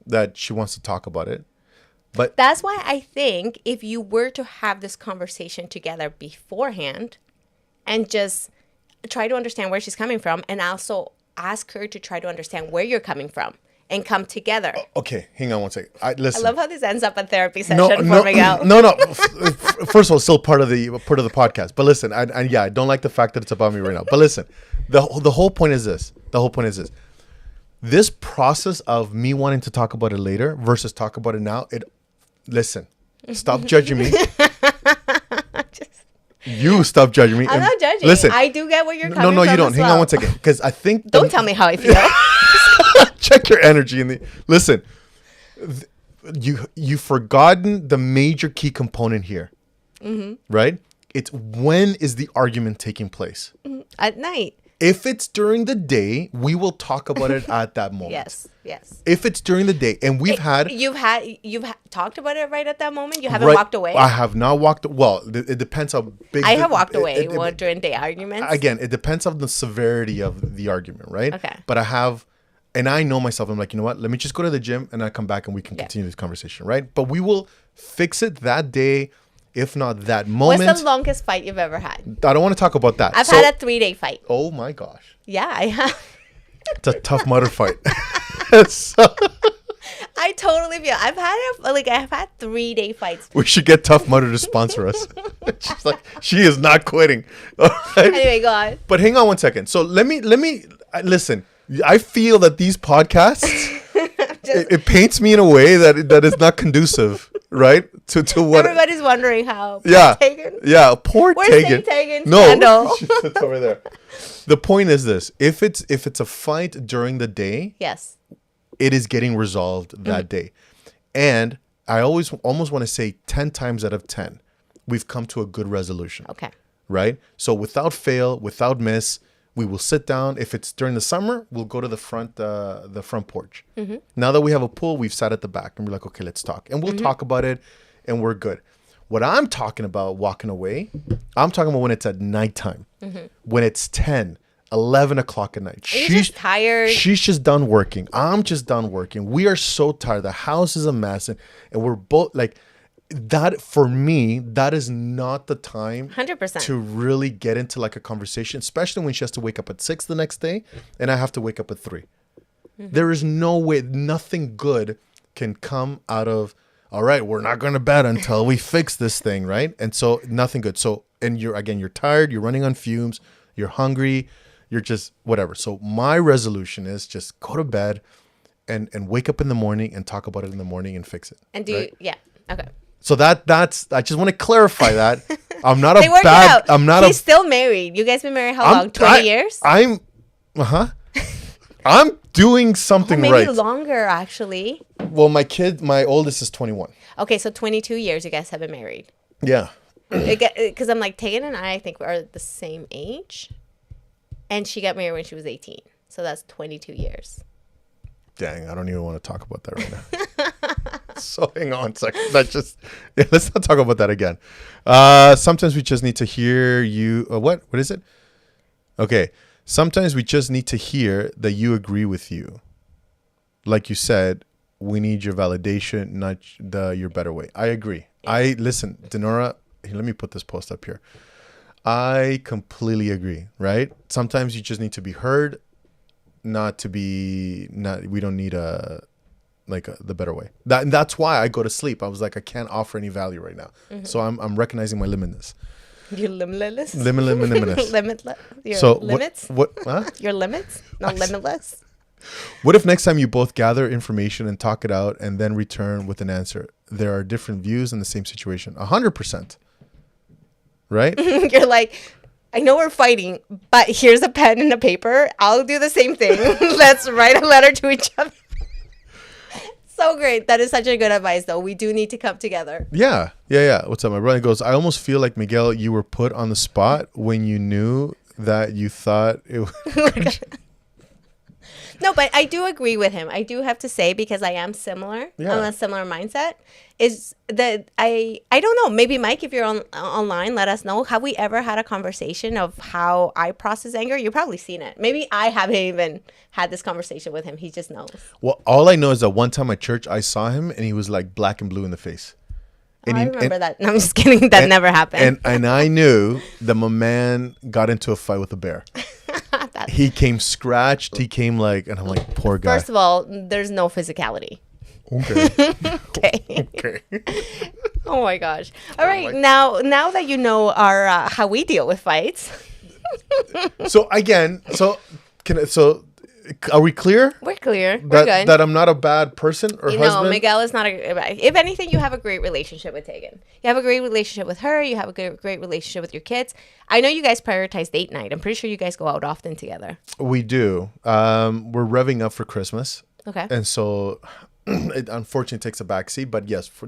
that she wants to talk about it. But that's why I think if you were to have this conversation together beforehand and just try to understand where she's coming from and also ask her to try to understand where you're coming from. And come together. Okay, hang on one second. Listen. I love how this ends up a therapy session for Miguel. No. First of all, still part of the podcast. But listen, I don't like the fact that it's about me right now. But listen, the whole point is this. This process of me wanting to talk about it later versus talk about it now. Listen, stop judging me. You stop judging me. I'm not judging. Listen, I do get where you're coming from. No, you don't. Hang on one second, because I think. Don't tell me how I feel. Check your energy listen. you've forgotten the major key component here, right? It's when is the argument taking place? At night. If it's during the day, we will talk about it at that moment. Yes. If it's during the day, and you've talked about it right at that moment. You haven't right, walked away. I have not walked. Well, it depends how big. I have walked away during day arguments. Again, it depends on the severity of the argument, right? Okay. But I have, and I know myself. I'm like, you know what? Let me just go to the gym, and I come back, and we can continue this conversation, right? But we will fix it that day, if not that moment. What's the longest fight you've ever had? I don't want to talk about that. I've had a 3-day fight. Oh my gosh. Yeah, I have. It's a tough mother fight. So, I totally feel. I've had 3-day fights. we should get Tough Mudder to sponsor us. She's like, she is not quitting. All right? Anyway, go on. But hang on one second. So let me listen. I feel that these podcasts it paints me in a way that is not conducive, right? To what Everybody's wondering how. Yeah. Tegan? Yeah, poor Where's Tegan. Tegan's No, candle? she sits over there. The point is this: if it's a fight during the day, Yes. it is getting resolved that day. And I almost want to say 10 times out of 10, we've come to a good resolution. Okay. Right? So without fail, without miss, we will sit down. If it's during the summer, we'll go to the front porch. Now that we have a pool, we've sat at the back and we're like, okay, let's talk. And we'll talk about it and we're good. What I'm talking about walking away, I'm talking about when it's at nighttime, when it's 10, 11 o'clock at night. She's just tired. She's just done working. I'm just done working. We are so tired. The house is a mess. And we're both like, that for me, that is not the time 100%. to really get into like a conversation, especially when she has to wake up at 6 the next day and I have to wake up at 3. There is no way, nothing good can come out of, all right, we're not going to bed until we fix this thing, right? And so nothing good. So, and you're tired, you're running on fumes, you're hungry, you're just whatever. So my resolution is just go to bed and wake up in the morning and talk about it in the morning and fix it. And do you, yeah. Okay. So that's I just want to clarify that. I'm not They a work it bad out. I'm not He's still married. You guys been married how long? 20 years? I'm I'm doing something Maybe right. longer, actually. Well, my oldest is 21. Okay, so 22 years you guys have been married. Yeah. Because I'm like, Tegan and I think are the same age. And she got married when she was 18. So that's 22 years. Dang, I don't even want to talk about that right now. So hang on a second. Let's not talk about that again. Sometimes we just need to hear you. What is it? Okay. Sometimes we just need to hear that you agree with you. Like you said, we need your validation, not your better way. I agree. Listen, Denora, let me put this post up here. I completely agree, right? Sometimes you just need to be heard, we don't need the better way. That's why I go to sleep. I was like, I can't offer any value right now. So I'm recognizing my limitness. You're limitless? Limitless. Limitless? Your So limits? what huh? Your limits? Not limitless? What if next time you both gather information and talk it out and then return with an answer? There are different views in the same situation. 100%. Right? You're like, I know we're fighting, but here's a pen and a paper. I'll do the same thing. Let's write a letter to each other. So great. That is such a good advice, though. We do need to come together. Yeah. What's up? My brother goes, I almost feel like, Miguel, you were put on the spot when you knew that you thought it was... No, but I do agree with him. I do have to say, because I am similar. Yeah. I'm a similar mindset. Is that I don't know. Maybe Mike, if you're online, let us know. Have we ever had a conversation of how I process anger? You've probably seen it. Maybe I haven't even had this conversation with him. He just knows. Well, all I know is that one time at church, I saw him and he was like black and blue in the face. And I remember that. No, I'm just kidding. That never happened. And I knew that my man got into a fight with a bear. He came scratched. He came like, and I'm like, poor guy. First of all, there's no physicality. Okay. Okay. Oh my gosh. All right. Now that you know our how we deal with fights. So again, are we clear? We're clear. We're good. That I'm not a bad person or husband? No, Miguel is not if anything, you have a great relationship with Tegan. You have a great relationship with her. You have a great relationship with your kids. I know you guys prioritize date night. I'm pretty sure you guys go out often together. We do. We're revving up for Christmas. Okay. And so it unfortunately takes a backseat. But yes, for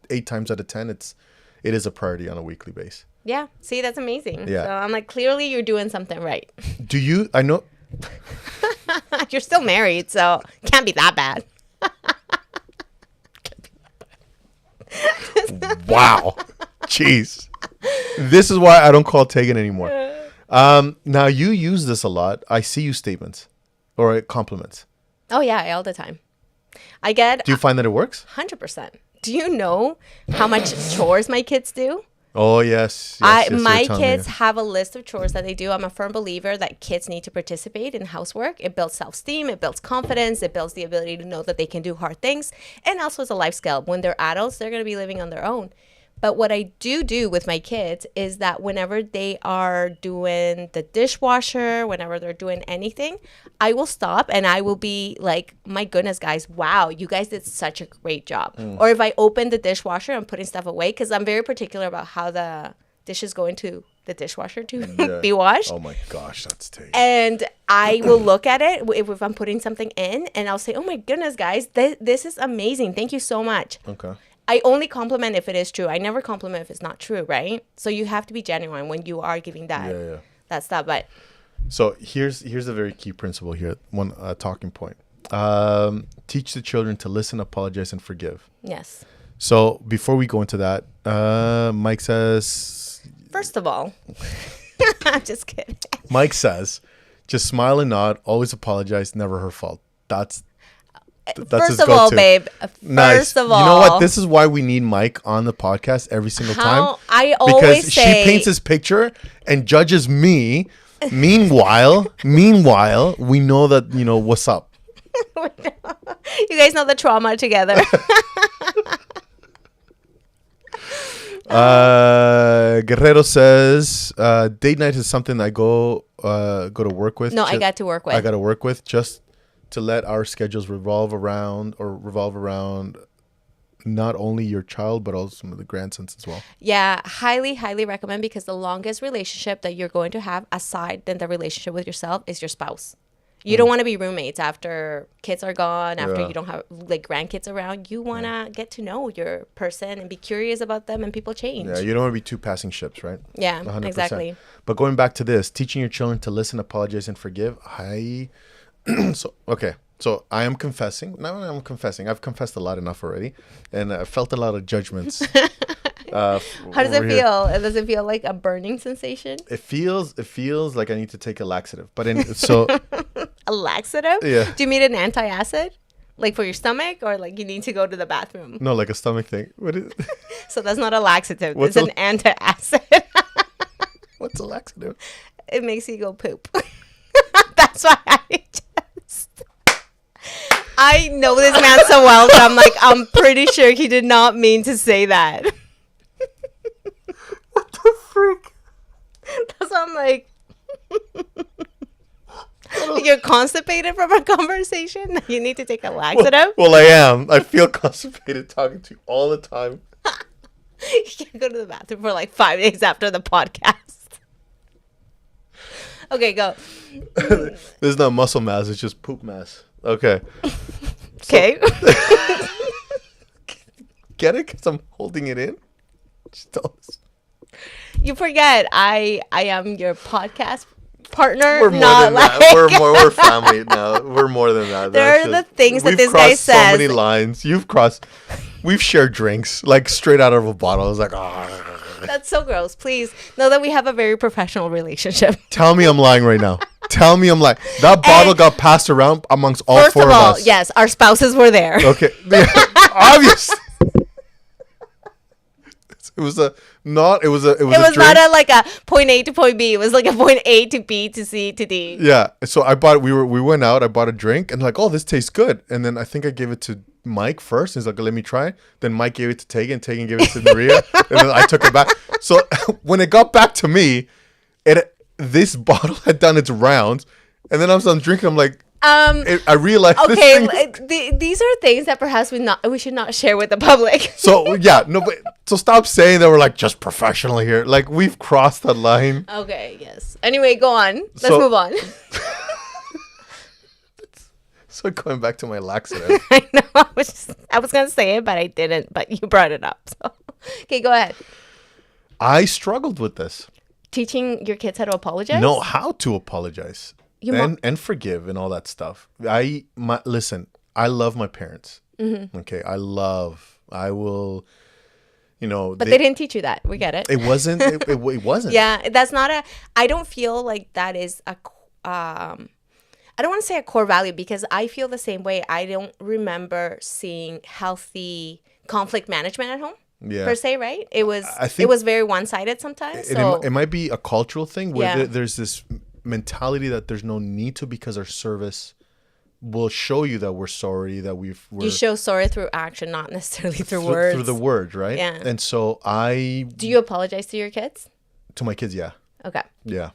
8 times out of 10, it is a priority on a weekly basis. Yeah. See, that's amazing. Yeah. So I'm like, clearly you're doing something right. Do you? I know. You're still married, so can't be that bad. Wow. Jeez. This is why I don't call Tegan anymore. Now you use this a lot. I see you statements or compliments. Oh yeah, all the time. I get Do you find that it works? 100%. Do you know how much chores my kids do? Oh yes. My you're kids telling me. have a list of chores that they do. I'm a firm believer that kids need to participate in housework. It builds self-esteem, it builds confidence, it builds the ability to know that they can do hard things, and also as a life skill. When they're adults, they're going to be living on their own. But what I do with my kids is that whenever they are doing the dishwasher, whenever they're doing anything, I will stop and I will be like, my goodness, guys, wow, you guys did such a great job. Or if I open the dishwasher and putting stuff away, because I'm very particular about how the dishes go into the dishwasher to be washed. Oh my gosh, that's Tegan. And I will look at it if I'm putting something in and I'll say, oh my goodness, guys, this is amazing. Thank you so much. Okay. I only compliment if it is true. I never compliment if it's not true, right? So you have to be genuine when you are giving that that stuff. But So here's a very key principle here. One talking point. Teach the children to listen, apologize, and forgive. yes. So before we go into that, Mike says. First of all, I'm just kidding. Mike says, just smile and nod. Always apologize. Never her fault. That's First his of all, go-to. babe. Nice. First of all, You know what? This is why we need Mike on the podcast every single time. I Because always she say paints this picture and judges me. Meanwhile, we know that, what's up. you guys know the trauma together. Guerrero says, date night is something I go to work with. No, I got to work with. I got to work with just to let our schedules revolve around not only your child, but also some of the grandsons as well. Yeah, highly, highly recommend, because the longest relationship that you're going to have aside than the relationship with yourself is your spouse. You don't want to be roommates after kids are gone, after you don't have like grandkids around. You want to get to know your person and be curious about them, and people change. Yeah, you don't want to be two passing ships, right? Yeah, 100%. exactly. But going back to this, teaching your children to listen, apologize, and forgive. So I am confessing. Now I'm confessing. I've confessed a lot enough already, and I felt a lot of judgments. How does it feel? Does it feel like a burning sensation? It feels like I need to take a laxative. But A laxative? Yeah. Do you mean an antacid? Like for your stomach, or like you need to go to the bathroom? No, like a stomach thing. What is? So that's not a laxative. What's It's an antacid. What's a laxative? It makes you go poop. That's why I know this man so well that I'm pretty sure he did not mean to say that. What the freak? That's why I'm like, you're constipated from our conversation? You need to take a laxative? Well, I am. I feel constipated talking to you all the time. You can't go to the bathroom for like 5 days after the podcast. Okay, go. This is not muscle mass. It's just poop mass. Okay. Okay. Get it? Because I'm holding it in? Just tell us. You forget I am your podcast partner. We're more not than like that. We're family now. We're more than that. There are the things that we've this guy crossed so says. many lines. We've shared drinks like straight out of a bottle. I was like, That's so gross. Please know that we have a very professional relationship. Tell me I'm lying right now. Tell me I'm lying. That bottle got passed around amongst all First four of of all, us. yes, our spouses were there. Okay. Obviously. It was not a like a point A to point B. It was like a point A to B to C to D. Yeah. So we went out, I bought a drink and like, oh, this tastes good. And then I think I gave it to Mike first. He's like, let me try. Then Mike gave it to Tegan. Tegan gave it to Maria. And then I took it back. So when it got back to me, this bottle had done its rounds. And then I was done drinking. I'm like, I realized. Okay, these are things that perhaps we should not share with the public. So so stop saying that we're like just professional here. Like we've crossed that line. Okay, yes. Anyway, go on. Let's move on. So going back to my laxative. I know. I was gonna say it, but I didn't. But you brought it up. So, okay, go ahead. I struggled with this. Teaching your kids how to apologize. Know how to apologize You and forgive and all that stuff. Listen, I love my parents. Mm-hmm. Okay, I will, But they didn't teach you that. We get it. It wasn't. It wasn't. Yeah, that's not a. I don't feel like that is a. I don't want to say a core value because I feel the same way. I don't remember seeing healthy conflict management at home. Yeah. Per se, right? It was. I think it was very one-sided sometimes. So it might be a cultural thing where Yeah. there's this mentality that there's no need to because our service will show you that we're sorry, that we're you show sorry through action, not necessarily through words. through the word, right? Yeah. And so Do you apologize to your kids? to my kids, yeah, Okay. yeah.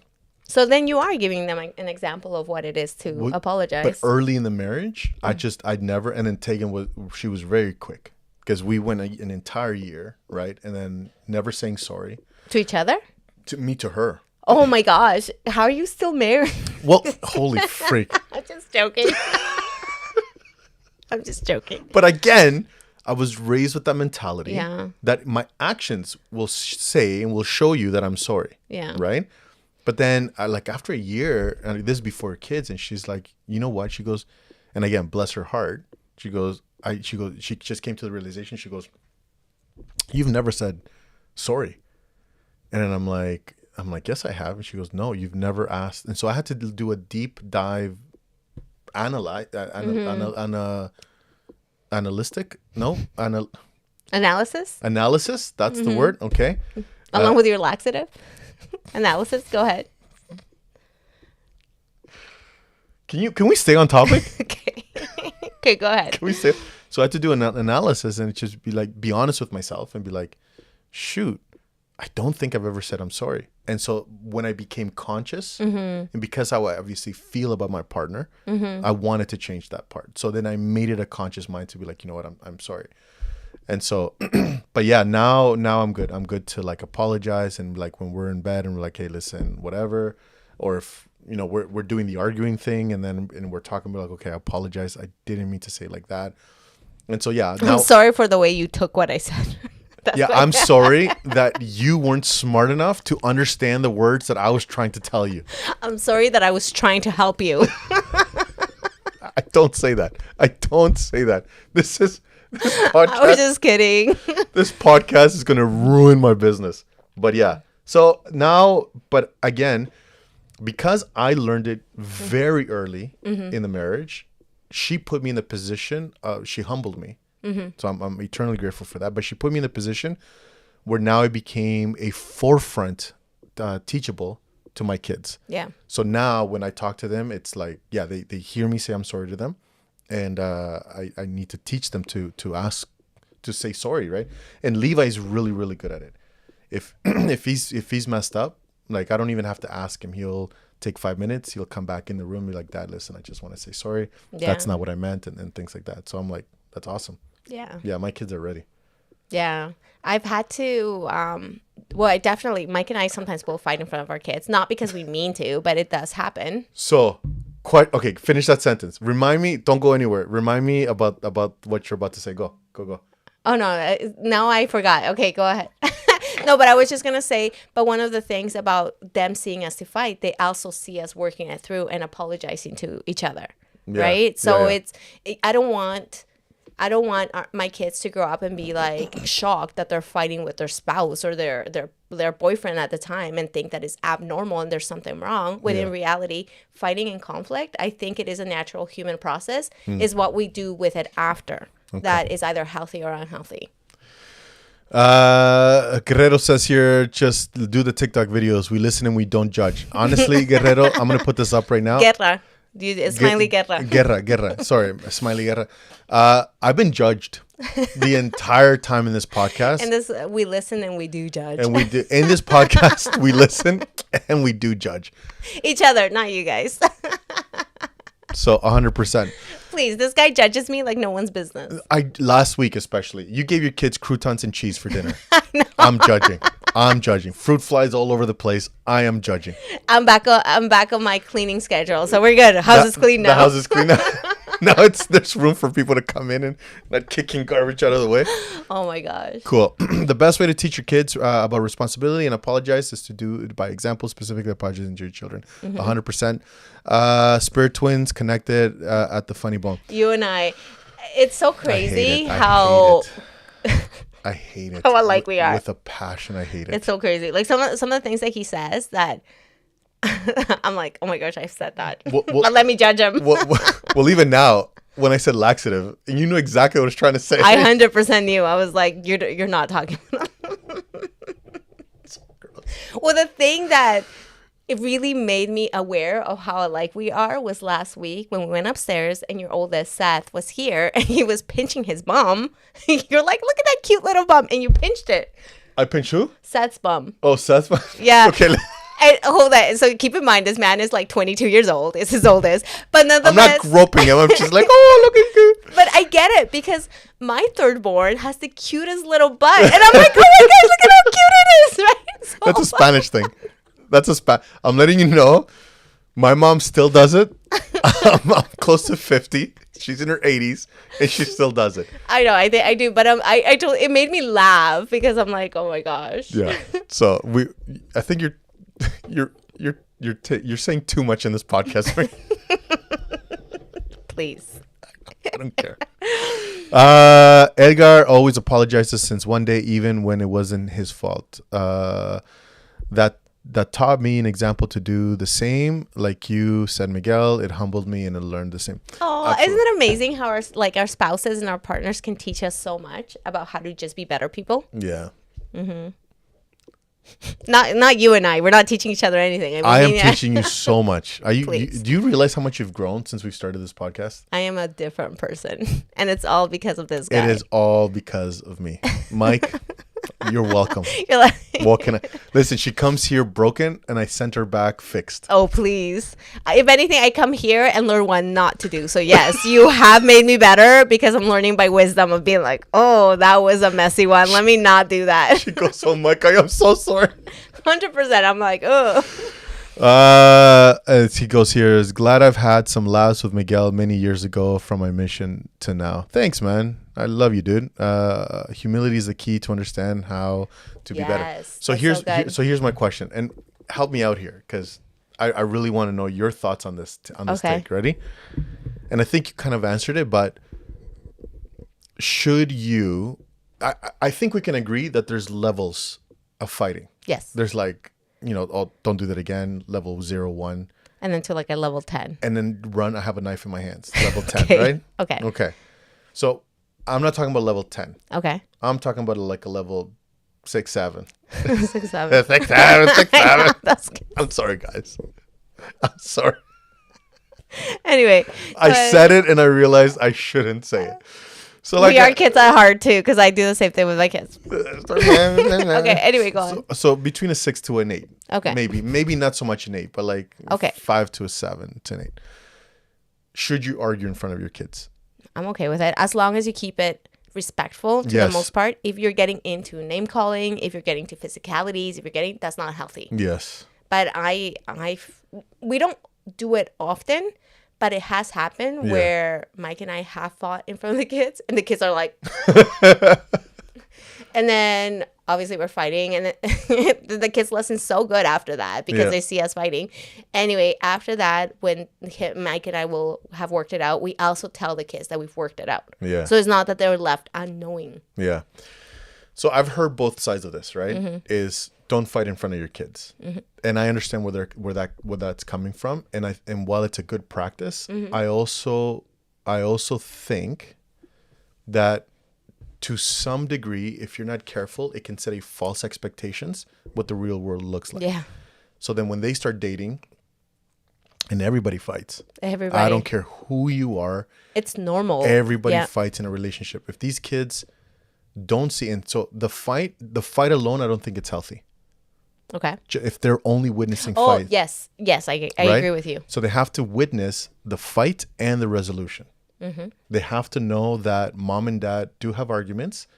So then you are giving them an example of what it is to apologize. But early in the marriage, I'd never, and then she was very quick because we went an entire year, right? And then never saying sorry. To each other? To her. Oh my gosh. How are you still married? Well, holy freak. I'm just joking. I'm just joking. But again, I was raised with that mentality Yeah. that my actions will say and will show you that I'm sorry. Yeah. Right? But then, after a year, and this is before kids, and she's like, you know what? She goes, and again, bless her heart. She just came to the realization. She goes, you've never said sorry. And then I'm like, yes, I have. And she goes, no, you've never asked. And so I had to do a deep dive, analysis. That's the word. Okay. Along with your laxative analysis. Go ahead. Can we stay on topic? Okay. Okay, go ahead. Can we stay? So I had to do an analysis and just be honest with myself and be like, shoot, I don't think I've ever said I'm sorry. And so when I became conscious and because how I obviously feel about my partner, I wanted to change that part. So then I made it a conscious mind to be like, you know what, I'm sorry. And so, but yeah, now I'm good. I'm good to apologize. And when we're in bed and we're like, hey, listen, whatever. Or if, we're doing the arguing thing and we're talking about okay, I apologize. I didn't mean to say it like that. And so, yeah. Now, I'm sorry for the way you took what I said. Yeah, I'm sorry that you weren't smart enough to understand the words that I was trying to tell you. I'm sorry that I was trying to help you. I don't say that. This podcast. I was just kidding. This podcast is going to ruin my business. But yeah. So now, but again, because I learned it very early in the marriage, she put me in the position, she humbled me. So I'm eternally grateful for that. But she put me in the position where now I became a forefront teachable to my kids. Yeah. So now when I talk to them, it's like, yeah, they hear me say I'm sorry to them. And I need to teach them to say sorry, right? And Levi's really, really good at it. If he's messed up, I don't even have to ask him. He'll take 5 minutes. He'll come back in the room and be like, Dad, listen, I just want to say sorry. Yeah. That's not what I meant, and things like that. So I'm like, that's awesome. Yeah. Yeah, my kids are ready. Yeah. I've had to, I definitely, Mike and I sometimes will fight in front of our kids. Not because we mean to, but it does happen. So, okay, finish that sentence. Remind me, don't go anywhere. Remind me about what you're about to say. Go. Oh, no, now I forgot. Okay, go ahead. No, but I was just going to say, but one of the things about them seeing us to fight, they also see us working it through and apologizing to each other, right? So I don't want my kids to grow up and be shocked that they're fighting with their spouse or their boyfriend at the time and think that it's abnormal and there's something wrong. When in reality, fighting and conflict, I think it is a natural human process, is what we do with it after. Okay. That is either healthy or unhealthy. Guerrero says here, just do the TikTok videos. We listen and we don't judge. Honestly, Guerrero, I'm going to put this up right now. Guerra. Smiley guerra. Guerra. Sorry, smiley guerra. I've been judged the entire time in this podcast. And we listen and we do judge. And we do in this podcast, we listen and we do judge each other, not you guys. So 100%. Please, this guy judges me like no one's business. Last week especially, you gave your kids croutons and cheese for dinner. I'm judging. Fruit flies all over the place. I am judging. I'm back on my cleaning schedule, so we're good. House is clean now. The house is clean now. Now there's room for people to come in and not kicking garbage out of the way. Oh my gosh. Cool. The best way to teach your kids about responsibility and apologize is to do it by example, specifically apologizing to your children. 100%. Spirit twins connected at the funny bone. You and I, it's so crazy I how I hate it. how alike we are. With a passion, I hate it. It's so crazy. Like some of the things that he says that I'm like, oh my gosh, I said that. Well, But let me judge him. well, even now, when I said laxative, you knew exactly what I was trying to say. I 100% knew. I was like, you're not talking. Well, the thing that it really made me aware of how alike we are was last week when we went upstairs and your oldest Seth was here and he was pinching his bum. You're like, look at that cute little bum, and you pinched it. I pinch who? Seth's bum. Oh, Seth. Yeah. Okay. And hold on. So keep in mind, this man is like 22 years old. It's his oldest. But I'm nonetheless, not groping him. I'm just like, oh, look at you. but I get it because my third born has the cutest little butt. And I'm like, oh my gosh, look at how cute it is, right? So, That's a Spanish thing. I'm letting you know. My mom still does it. I'm close to 50. She's in her 80s, and she still does it. I know, I do, but I told, it made me laugh because I'm like, oh my gosh. Yeah. So I think you're saying too much in this podcast. Please. I don't care. Edgar always apologizes since one day, even when it wasn't his fault. That taught me an example to do the same. Like you said, Miguel, it humbled me and I learned the same. Oh, Absolutely. isn't it amazing how our spouses and our partners can teach us so much about how to just be better people? Yeah. Not you and I. We're not teaching each other anything. I am yeah. teaching you so much. Please. Do you realize how much you've grown since we started this podcast? I am a different person, and it's all because of this guy. It is all because of me. Mike, you're welcome. You're like, What can I listen? She comes here broken, and I sent her back fixed. oh, please. If anything, I come here and learn what not to do. So, yes, you have made me better because I'm learning by wisdom of being like, oh, that was a messy one. Let me not do that. She goes, "Oh, Mike, I am so sorry." 100%. I'm like, oh. As he goes here, is glad I've had some laughs with Miguel many years ago from my mission to now. Thanks, man. I love you, dude. Humility is the key to understand how to be better. Yes, So that's here's so good. here's my question, and help me out here because I really want to know your thoughts on this Okay. take. Ready? And I think you kind of answered it, but should you? I think we can agree that there's levels of fighting. Yes. There's like, oh, don't do that again. Level 0, 1. And then to like a level 10. And then run. I have a knife in my hands. Level 10, Okay. right? Okay. Okay. So I'm not talking about level 10. Okay. I'm talking about like a level 6, 7. 6, 7. 6, 7, 6, 7. That's good. I'm sorry, guys. I'm sorry. Anyway. I but said it and I realized I shouldn't say it. So like we are kids at heart too, because I do the same thing with my kids. Okay. Anyway, go on. So between a 6 to an 8. Okay. Maybe not so much an 8, but like Okay. 5 to a 7 to an 8. Should you argue in front of your kids? I'm okay with it as long as you keep it respectful to Yes. the most part. If you're getting into name calling, if you're getting to physicalities, that's not healthy. Yes. But we don't do it often, but it has happened Yeah. where Mike and I have fought in front of the kids, and the kids are like, and then obviously we're fighting, and the kids listen so good after that because Yeah. they see us fighting. Anyway, after that, when Mike and I will have worked it out, we also tell the kids that we've worked it out. Yeah. So it's not that they're left unknowing. Yeah. So I've heard both sides of this, right? Mm-hmm. Is don't fight in front of your kids. And I understand where that's coming from. And while it's a good practice, Mm-hmm. I also think that to some degree, if you're not careful, it can set a false expectations what the real world looks like. Yeah. So then when they start dating and everybody fights, Everybody. I don't care who you are, It's normal. everybody Yeah. fights in a relationship. If these kids don't see, and so the fight alone, I don't think it's healthy. Okay. If they're only witnessing Oh, fight, yes. Yes, I right? agree with you. So they have to witness the fight and the resolution. Mm-hmm. They have to know that mom and dad do have arguments,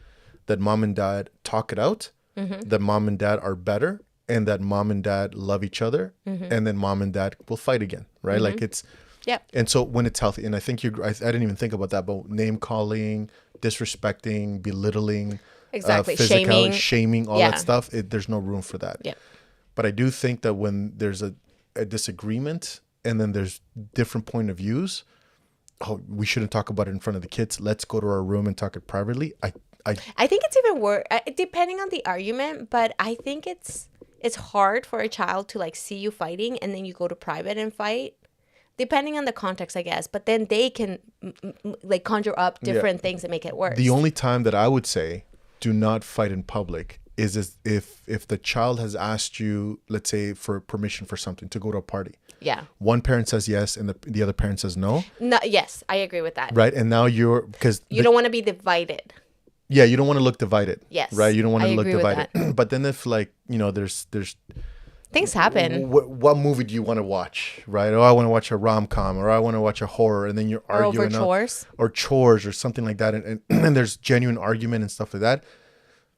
that mom and dad talk it out, Mm-hmm. that mom and dad are better, and that mom and dad love each other, Mm-hmm. and then mom and dad will fight again, right? Like it's Yep. And so when it's healthy, and I think I didn't even think about that, but name calling, disrespecting, belittling, Exactly. shaming, all Yeah. that stuff, there's no room for that. Yeah. But I do think that when there's a disagreement and then there's different point of views, we shouldn't talk about it in front of the kids. Let's go to our room and talk it privately. I think it's even worse, depending on the argument, but I think it's hard for a child to like see you fighting and then you go to private and fight, depending on the context, I guess. But then they can like conjure up different things that make it worse. The only time that I would say do not fight in public is if the child has asked you, let's say, for permission for something to go to a party. Yeah. One parent says yes and the other parent says no. No. Yes, I agree with that. Right. And now because you don't want to be divided. Yeah, you don't want to look divided. Yes. Right. You don't want to I look agree with divided. But then if like, there's things happen. what movie do you want to watch? Right. Oh, I want to watch a rom-com, or I want to watch a horror, and then you're Or arguing over chores. or chores or something like that. And there's genuine argument and stuff like that.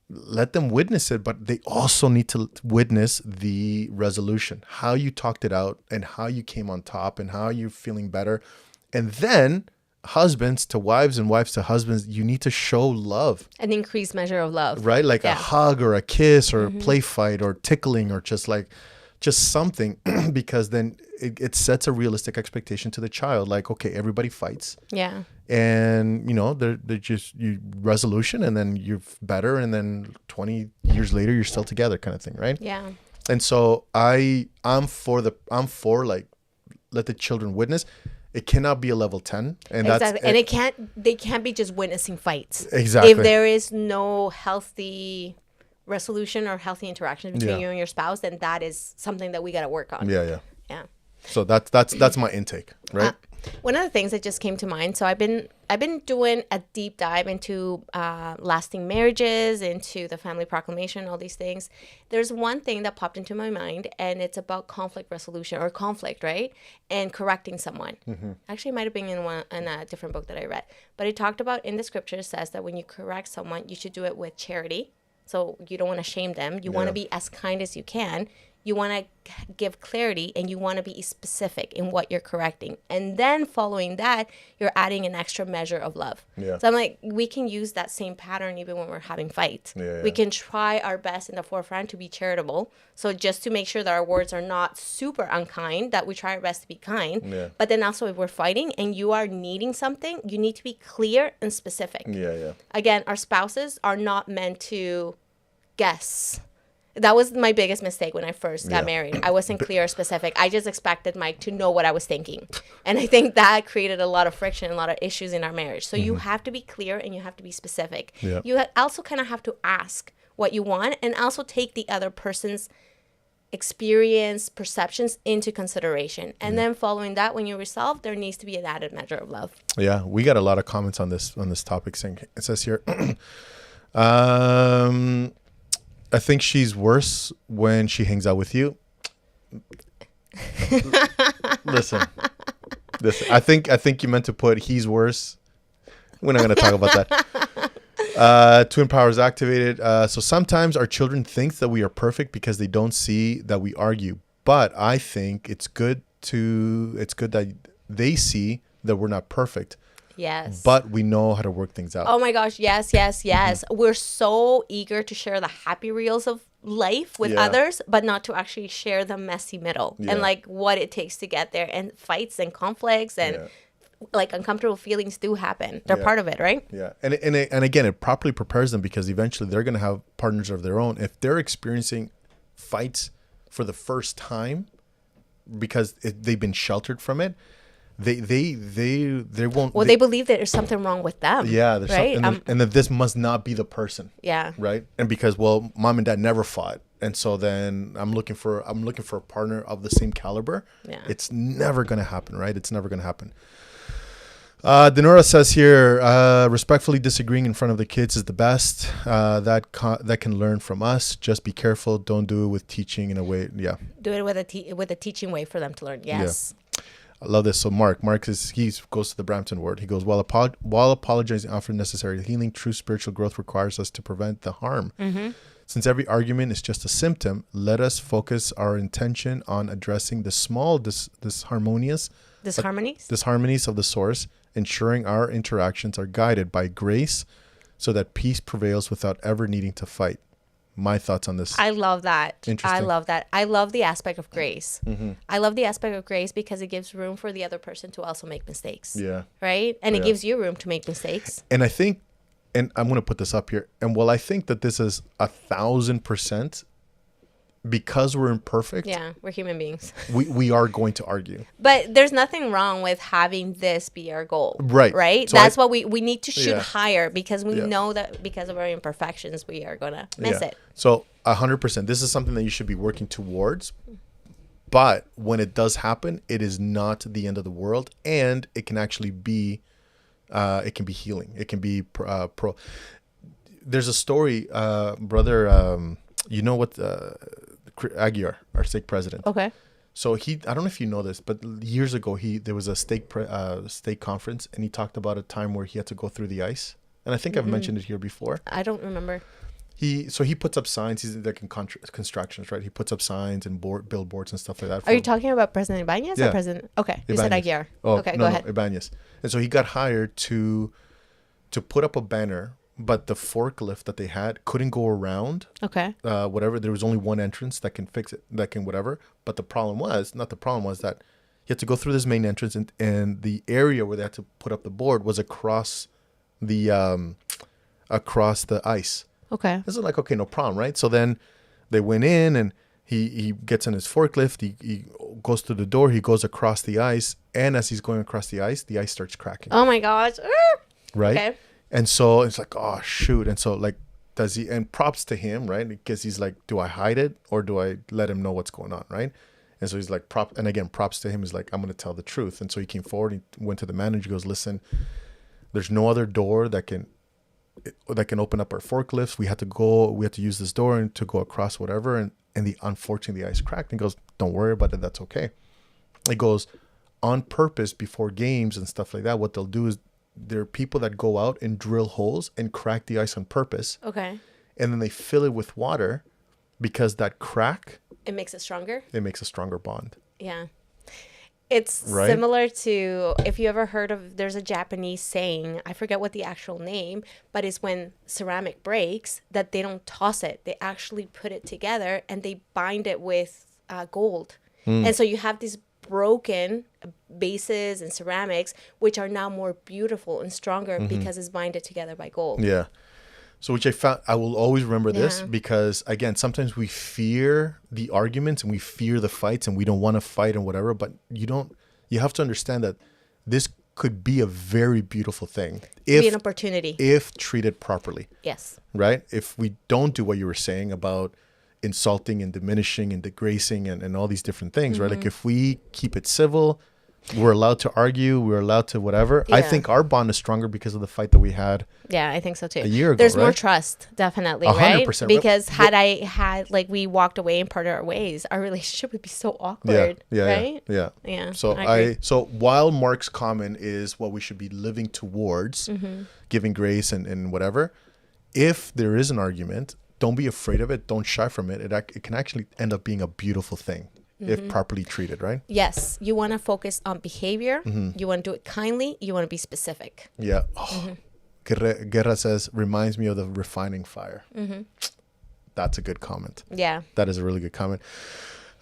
Let them witness it, but they also need to witness the resolution, how you talked it out and how you came on top and how you're feeling better. And then husbands to wives and wives to husbands, you need to show love, An increased measure of love. right? Like Yeah. a hug or a kiss or a play fight or tickling or just something, because then it sets a realistic expectation to the child. Like, okay, everybody fights. Yeah. And they're just resolution, and then you're better, and then 20 years later you're still together, kind of thing, right? Yeah. And so I'm for like, let the children witness. It cannot be a level 10, and Exactly. And they can't be just witnessing fights. Exactly. If there is no healthy resolution or healthy interaction between you and your spouse, then that is something that we got to work on. yeah. Yeah. So that's my intake, right? One of the things that just came to mind. So I've been doing a deep dive into lasting marriages, into the family proclamation, all these things. There's one thing that popped into my mind, and it's about conflict resolution or conflict, right? And correcting someone. Actually, it might have been in a different book that I read, but it talked about in the scripture says that when you correct someone, you should do it with charity. So you don't want to shame them. You want to be as kind as you can. You want to give clarity, and you want to be specific in what you're correcting. And then following that, you're adding an extra measure of love. Yeah. So I'm like, we can use that same pattern even when we're having fights. Yeah. We can try our best in the forefront to be charitable. So just to make sure that our words are not super unkind, that we try our best to be kind. Yeah. But then also if we're fighting and you are needing something, you need to be clear and specific. Yeah. Again, our spouses are not meant to guess. That was my biggest mistake when I first got married. I wasn't clear or specific. I just expected Mike to know what I was thinking. And I think that created a lot of friction, a lot of issues in our marriage. So you have to be clear and you have to be specific. Yeah. You also kind of have to ask what you want, and also take the other person's experience, perceptions into consideration. And then following that, when you resolve, there needs to be an added measure of love. Yeah, we got a lot of comments on this topic saying, it says here, I think she's worse when she hangs out with you. Listen. I think you meant to put he's worse. We're not going to talk about that. Twin powers activated. So sometimes our children think that we are perfect because they don't see that we argue. But I think it's good that they see that we're not perfect. Yes. But we know how to work things out. Oh my gosh, yes. We're so eager to share the happy reels of life with others, but not to actually share the messy middle and like what it takes to get there. And fights and conflicts and like uncomfortable feelings do happen. They're part of it, right? Yeah. And again, it properly prepares them, because eventually they're going to have partners of their own. If they're experiencing fights for the first time because they've been sheltered from it, they won't. Well, they believe that there's something wrong with them. Yeah, there's right. and that this must not be the person. Yeah. Right. And because mom and dad never fought, and so then I'm looking for a partner of the same caliber. Yeah. It's never gonna happen, right? It's never gonna happen. Denora says here, respectfully disagreeing in front of the kids is the best. That can learn from us. Just be careful. Don't do it with teaching in a way. Yeah. Do it with a teaching way for them to learn. Yes. Yeah. I love this. So Mark goes to the Brampton word. He goes, while apologizing often necessary, healing, true spiritual growth requires us to prevent the harm. Mm-hmm. Since every argument is just a symptom, let us focus our intention on addressing the small disharmonious disharmonies of the source, ensuring our interactions are guided by grace so that peace prevails without ever needing to fight. My thoughts on this. I love that. Interesting. I love that. I love the aspect of grace. I love the aspect of grace because it gives room for the other person to also make mistakes. Yeah. Right? And it Yeah. gives you room to make mistakes. And I think, and I'm going to put this up here, and while I think that this is 1,000%, because we're imperfect, Yeah, we're human beings. we are going to argue. But there's nothing wrong with having this be our goal. Right. Right? So That's what we need to shoot Yeah. higher because we Yeah. know that because of our imperfections, we are going to miss it. So 100%, this is something that you should be working towards. But when it does happen, it is not the end of the world, and it can actually be, it can be healing. It can be pro. There's a story, brother. You know what? Aguiar, our stake president. Okay. So I don't know if you know this, but years ago, there was a stake conference, and he talked about a time where he had to go through the ice. And I think I've mentioned it here before. I don't remember. He puts up signs. He's like in constructions, right? He puts up signs and billboards and stuff like that. Are you talking about President Ibanez Yeah. or President? Okay. You said Ibanez. Aguiar. Oh, Okay, no, go ahead. Ibanez. And so he got hired to put up a banner, but the forklift that they had couldn't go around Okay. whatever. There was only one entrance that can fix it, that can whatever. But the problem was that he had to go through this main entrance, and the area where they had to put up the board was across the ice. Okay. This is like, okay, no problem, right? So then they went in, and he gets in his forklift. He goes through the door. He goes across the ice, and as he's going across the ice starts cracking. Oh my gosh. Right? Okay. And so it's like, oh shoot. And so like, does he? And props to him, right? Because he's like, do I hide it or do I let him know what's going on, right? And so he's like, props to him. He's like, I'm gonna tell the truth. And so he came forward. He went to the manager. He goes, listen, there's no other door that can open up our forklifts. We had to use this door and to go across whatever. And unfortunately, the ice cracked. And he goes, don't worry about it. That's okay. It goes on purpose before games and stuff like that. What they'll do is, there are people that go out and drill holes and crack the ice on purpose. Okay. And then they fill it with water because that crack, It makes it stronger. it makes a stronger bond. Yeah. It's Right? similar to, if you ever heard of, there's a Japanese saying, I forget what the actual name, but it's when ceramic breaks that they don't toss it. They actually put it together and they bind it with gold. And so you have these broken bases and ceramics, which are now more beautiful and stronger because it's binded together by gold. Yeah. So which I will always remember this Yeah. because, again, sometimes we fear the arguments and we fear the fights and we don't want to fight and whatever, but you have to understand that this could be a very beautiful thing Be an opportunity. if treated properly, Yes. right? If we don't do what you were saying about insulting and diminishing and degrading and all these different things, right? Like if we keep it civil, we're allowed to argue, we're allowed to whatever. I Yeah. think our bond is stronger because of the fight that we had. Yeah, I think so too. A year ago, There's more right? trust, definitely, 100%, right? right? Because we walked away and parted our ways, our relationship would be so awkward, right? Yeah. Yeah, So I agree. so while Mark's comment is what we should be living towards, giving grace and whatever, if there is an argument, don't be afraid of it. Don't shy from it. It can actually end up being a beautiful thing if properly treated, right? Yes, you want to focus on behavior. You want to do it kindly. You want to be specific. Yeah. Oh. Guerra says, reminds me of the refining fire. That's a good comment. Yeah. That is a really good comment.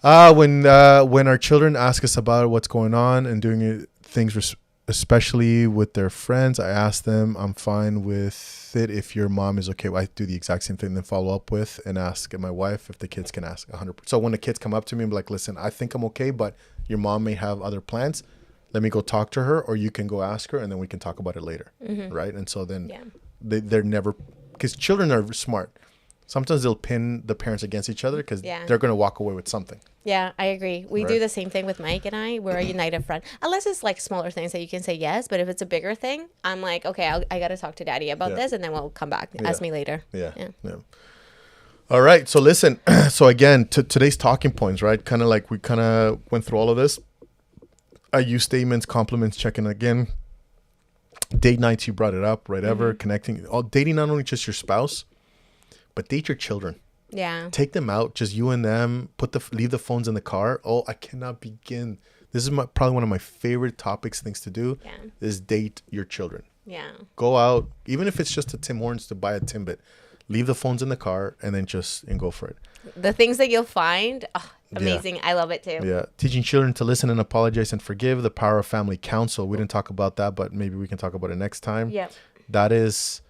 When our children ask us about what's going on and doing things, especially with their friends, I ask them, I'm fine with it if your mom is okay. I do the exact same thing, then follow up with and ask my wife if the kids can ask 100%. So when the kids come up to me and be like, listen, I think I'm okay, but your mom may have other plans. Let me go talk to her, or you can go ask her and then we can talk about it later. Right. And so then they're never, because children are smart. Sometimes they'll pin the parents against each other because they're going to walk away with something. Yeah, I agree. We do the same thing with Mike and I. We're a united front. Unless it's like smaller things that you can say yes, but if it's a bigger thing, I'm like, okay, I got to talk to Daddy about this, and then we'll come back. Ask me later. Yeah. All right. So listen. So again, today's talking points, right? Kind of like we kind of went through all of this. I use statements, compliments, checking again. Date nights, you brought it up, right? Ever connecting, dating not only just your spouse, but date your children. Yeah. Take them out, just you and them. Leave the phones in the car. Oh, I cannot begin this is probably one of my favorite things to do. Yeah. Is date your children. Yeah. Go out, even if it's just to Tim Hortons to buy a Timbit. Leave the phones in the car and then go for it. The things that you'll find, amazing. Yeah. I love it too. Yeah. Teaching children to listen and apologize and forgive. The power of family counsel. We didn't talk about that, but maybe we can talk about it next time. Yeah. That is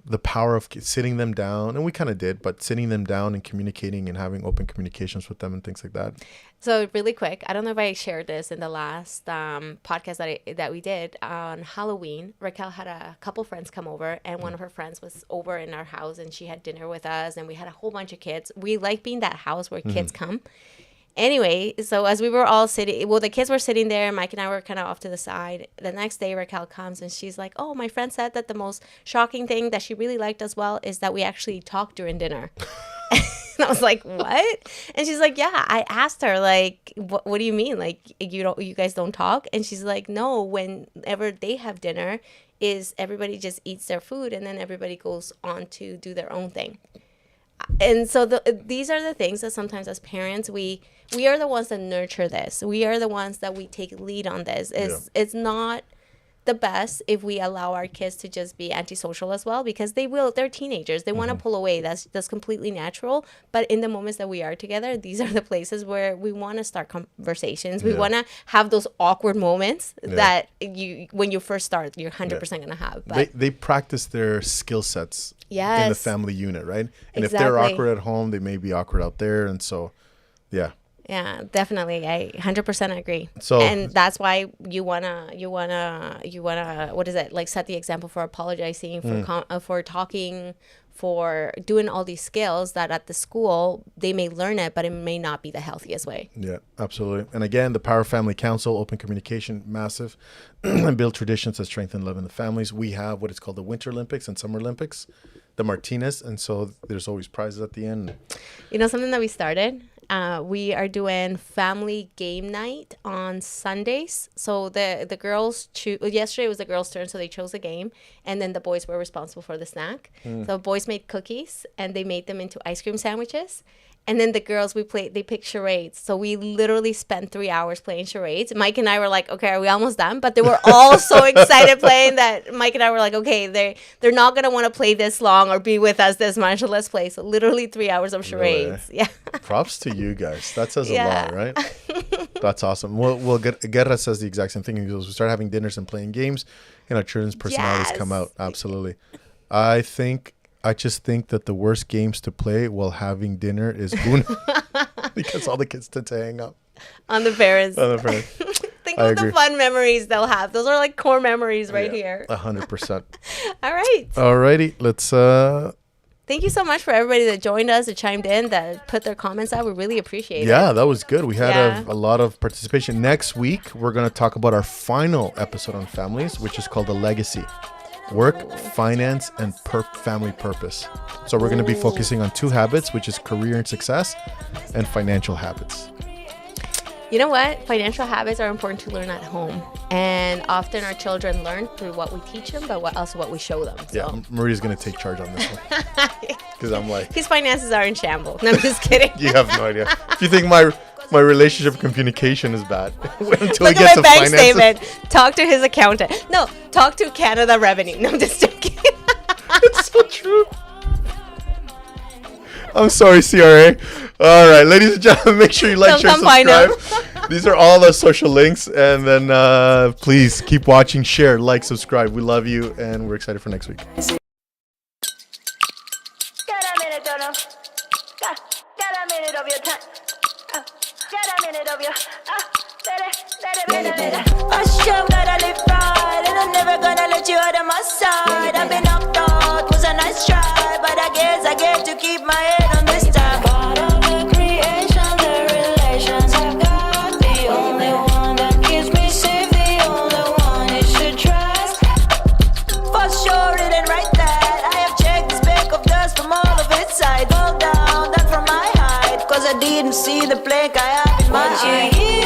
the power of sitting them down, and we kind of did, but sitting them down and communicating and having open communications with them and things like that. So really quick, I don't know if I shared this in the last podcast that we did on Halloween. Raquel had a couple friends come over, and one of her friends was over in our house, and she had dinner with us, and we had a whole bunch of kids. We like being that house where kids come. Anyway, so as we were all sitting, the kids were sitting there, Mike and I were kind of off to the side. The next day, Raquel comes and she's like, oh, my friend said that the most shocking thing that she really liked as well is that we actually talked during dinner. And I was like, what? And she's like, yeah, I asked her, like, what do you mean? Like, you guys don't talk? And she's like, no, whenever they have dinner is everybody just eats their food and then everybody goes on to do their own thing. And so these are the things that sometimes as parents, we are the ones that nurture this. We are the ones that we take lead on this. It's not the best if we allow our kids to just be antisocial as well, because they're teenagers. They want to pull away. That's completely natural. But in the moments that we are together, these are the places where we want to start conversations. We want to have those awkward moments that when you first start, you're 100% going to have. But they practice their skill sets in the family unit, right? And exactly. If they're awkward at home, they may be awkward out there. And so, yeah. Yeah, definitely. I 100% agree. So, and that's why you wanna, what is it? Like set the example for apologizing, for talking, for doing all these skills that at the school they may learn it, but it may not be the healthiest way. Yeah, absolutely. And again, the power of family counsel, open communication, massive, and build traditions that strengthen love in the families. We have what is called the Winter Olympics and Summer Olympics, the Martinez, and so there's always prizes at the end. You know something that we started? We are doing family game night on Sundays. So the girls yesterday was the girls' turn, so they chose a game, and then the boys were responsible for the snack. So boys made cookies and they made them into ice cream sandwiches. And then the girls, they picked charades. So we literally spent 3 hours playing charades. Mike and I were like, okay, are we almost done? But they were all so excited playing that Mike and I were like, okay, they're not going to want to play this long or be with us this much. So let's play. So literally 3 hours of charades. Really? Yeah. Props to you guys. That says a lot, right? That's awesome. Well, Guerra says the exact same thing. He goes, we start having dinners and playing games, and our children's personalities come out. Absolutely. I just think that the worst games to play while having dinner is Uno, because all the kids tend to hang up on the parents. Think of the fun memories they'll have. Those are like core memories right here. 100%. All right. Alrighty. Let's. Thank you so much for everybody that joined us, that chimed in, that put their comments out. We really appreciate it. Yeah, that was good. We had a lot of participation. Next week, we're going to talk about our final episode on families, which is called The Legacy. Work, finance, and family purpose. So we're going to be focusing on 2 habits, which is career and success and financial habits. You know what? Financial habits are important to learn at home. And often our children learn through what we teach them, but also what we show them. So. Yeah, Maria's going to take charge on this one. Because I'm like... His finances are in shambles. No, I'm just kidding. You have no idea. If you think my relationship communication is bad until Look at my bank statement. Talk to his accountant. No, talk to Canada Revenue. No, I'm just joking. It's so true. I'm sorry, CRA. All right, ladies and gentlemen, make sure you like, share, subscribe. These are all the social links. And then please keep watching, share, like, subscribe. We love you, and we're excited for next week. Get a minute, Dono. Get a minute of your time. Get a minute of your. Let it. Hush, I'm gonna live right, and I'm never gonna let you out of my side. I've been knocked out, was a nice try, but I guess I get to keep my head on this time. Part of the creation, the relations I've got, the only one that keeps me safe, the only one you should trust. For sure, it ain't right that I have checked the speck of dust from all of its sides. Fall down, that from my height, cause I didn't see the plank I have in my eye.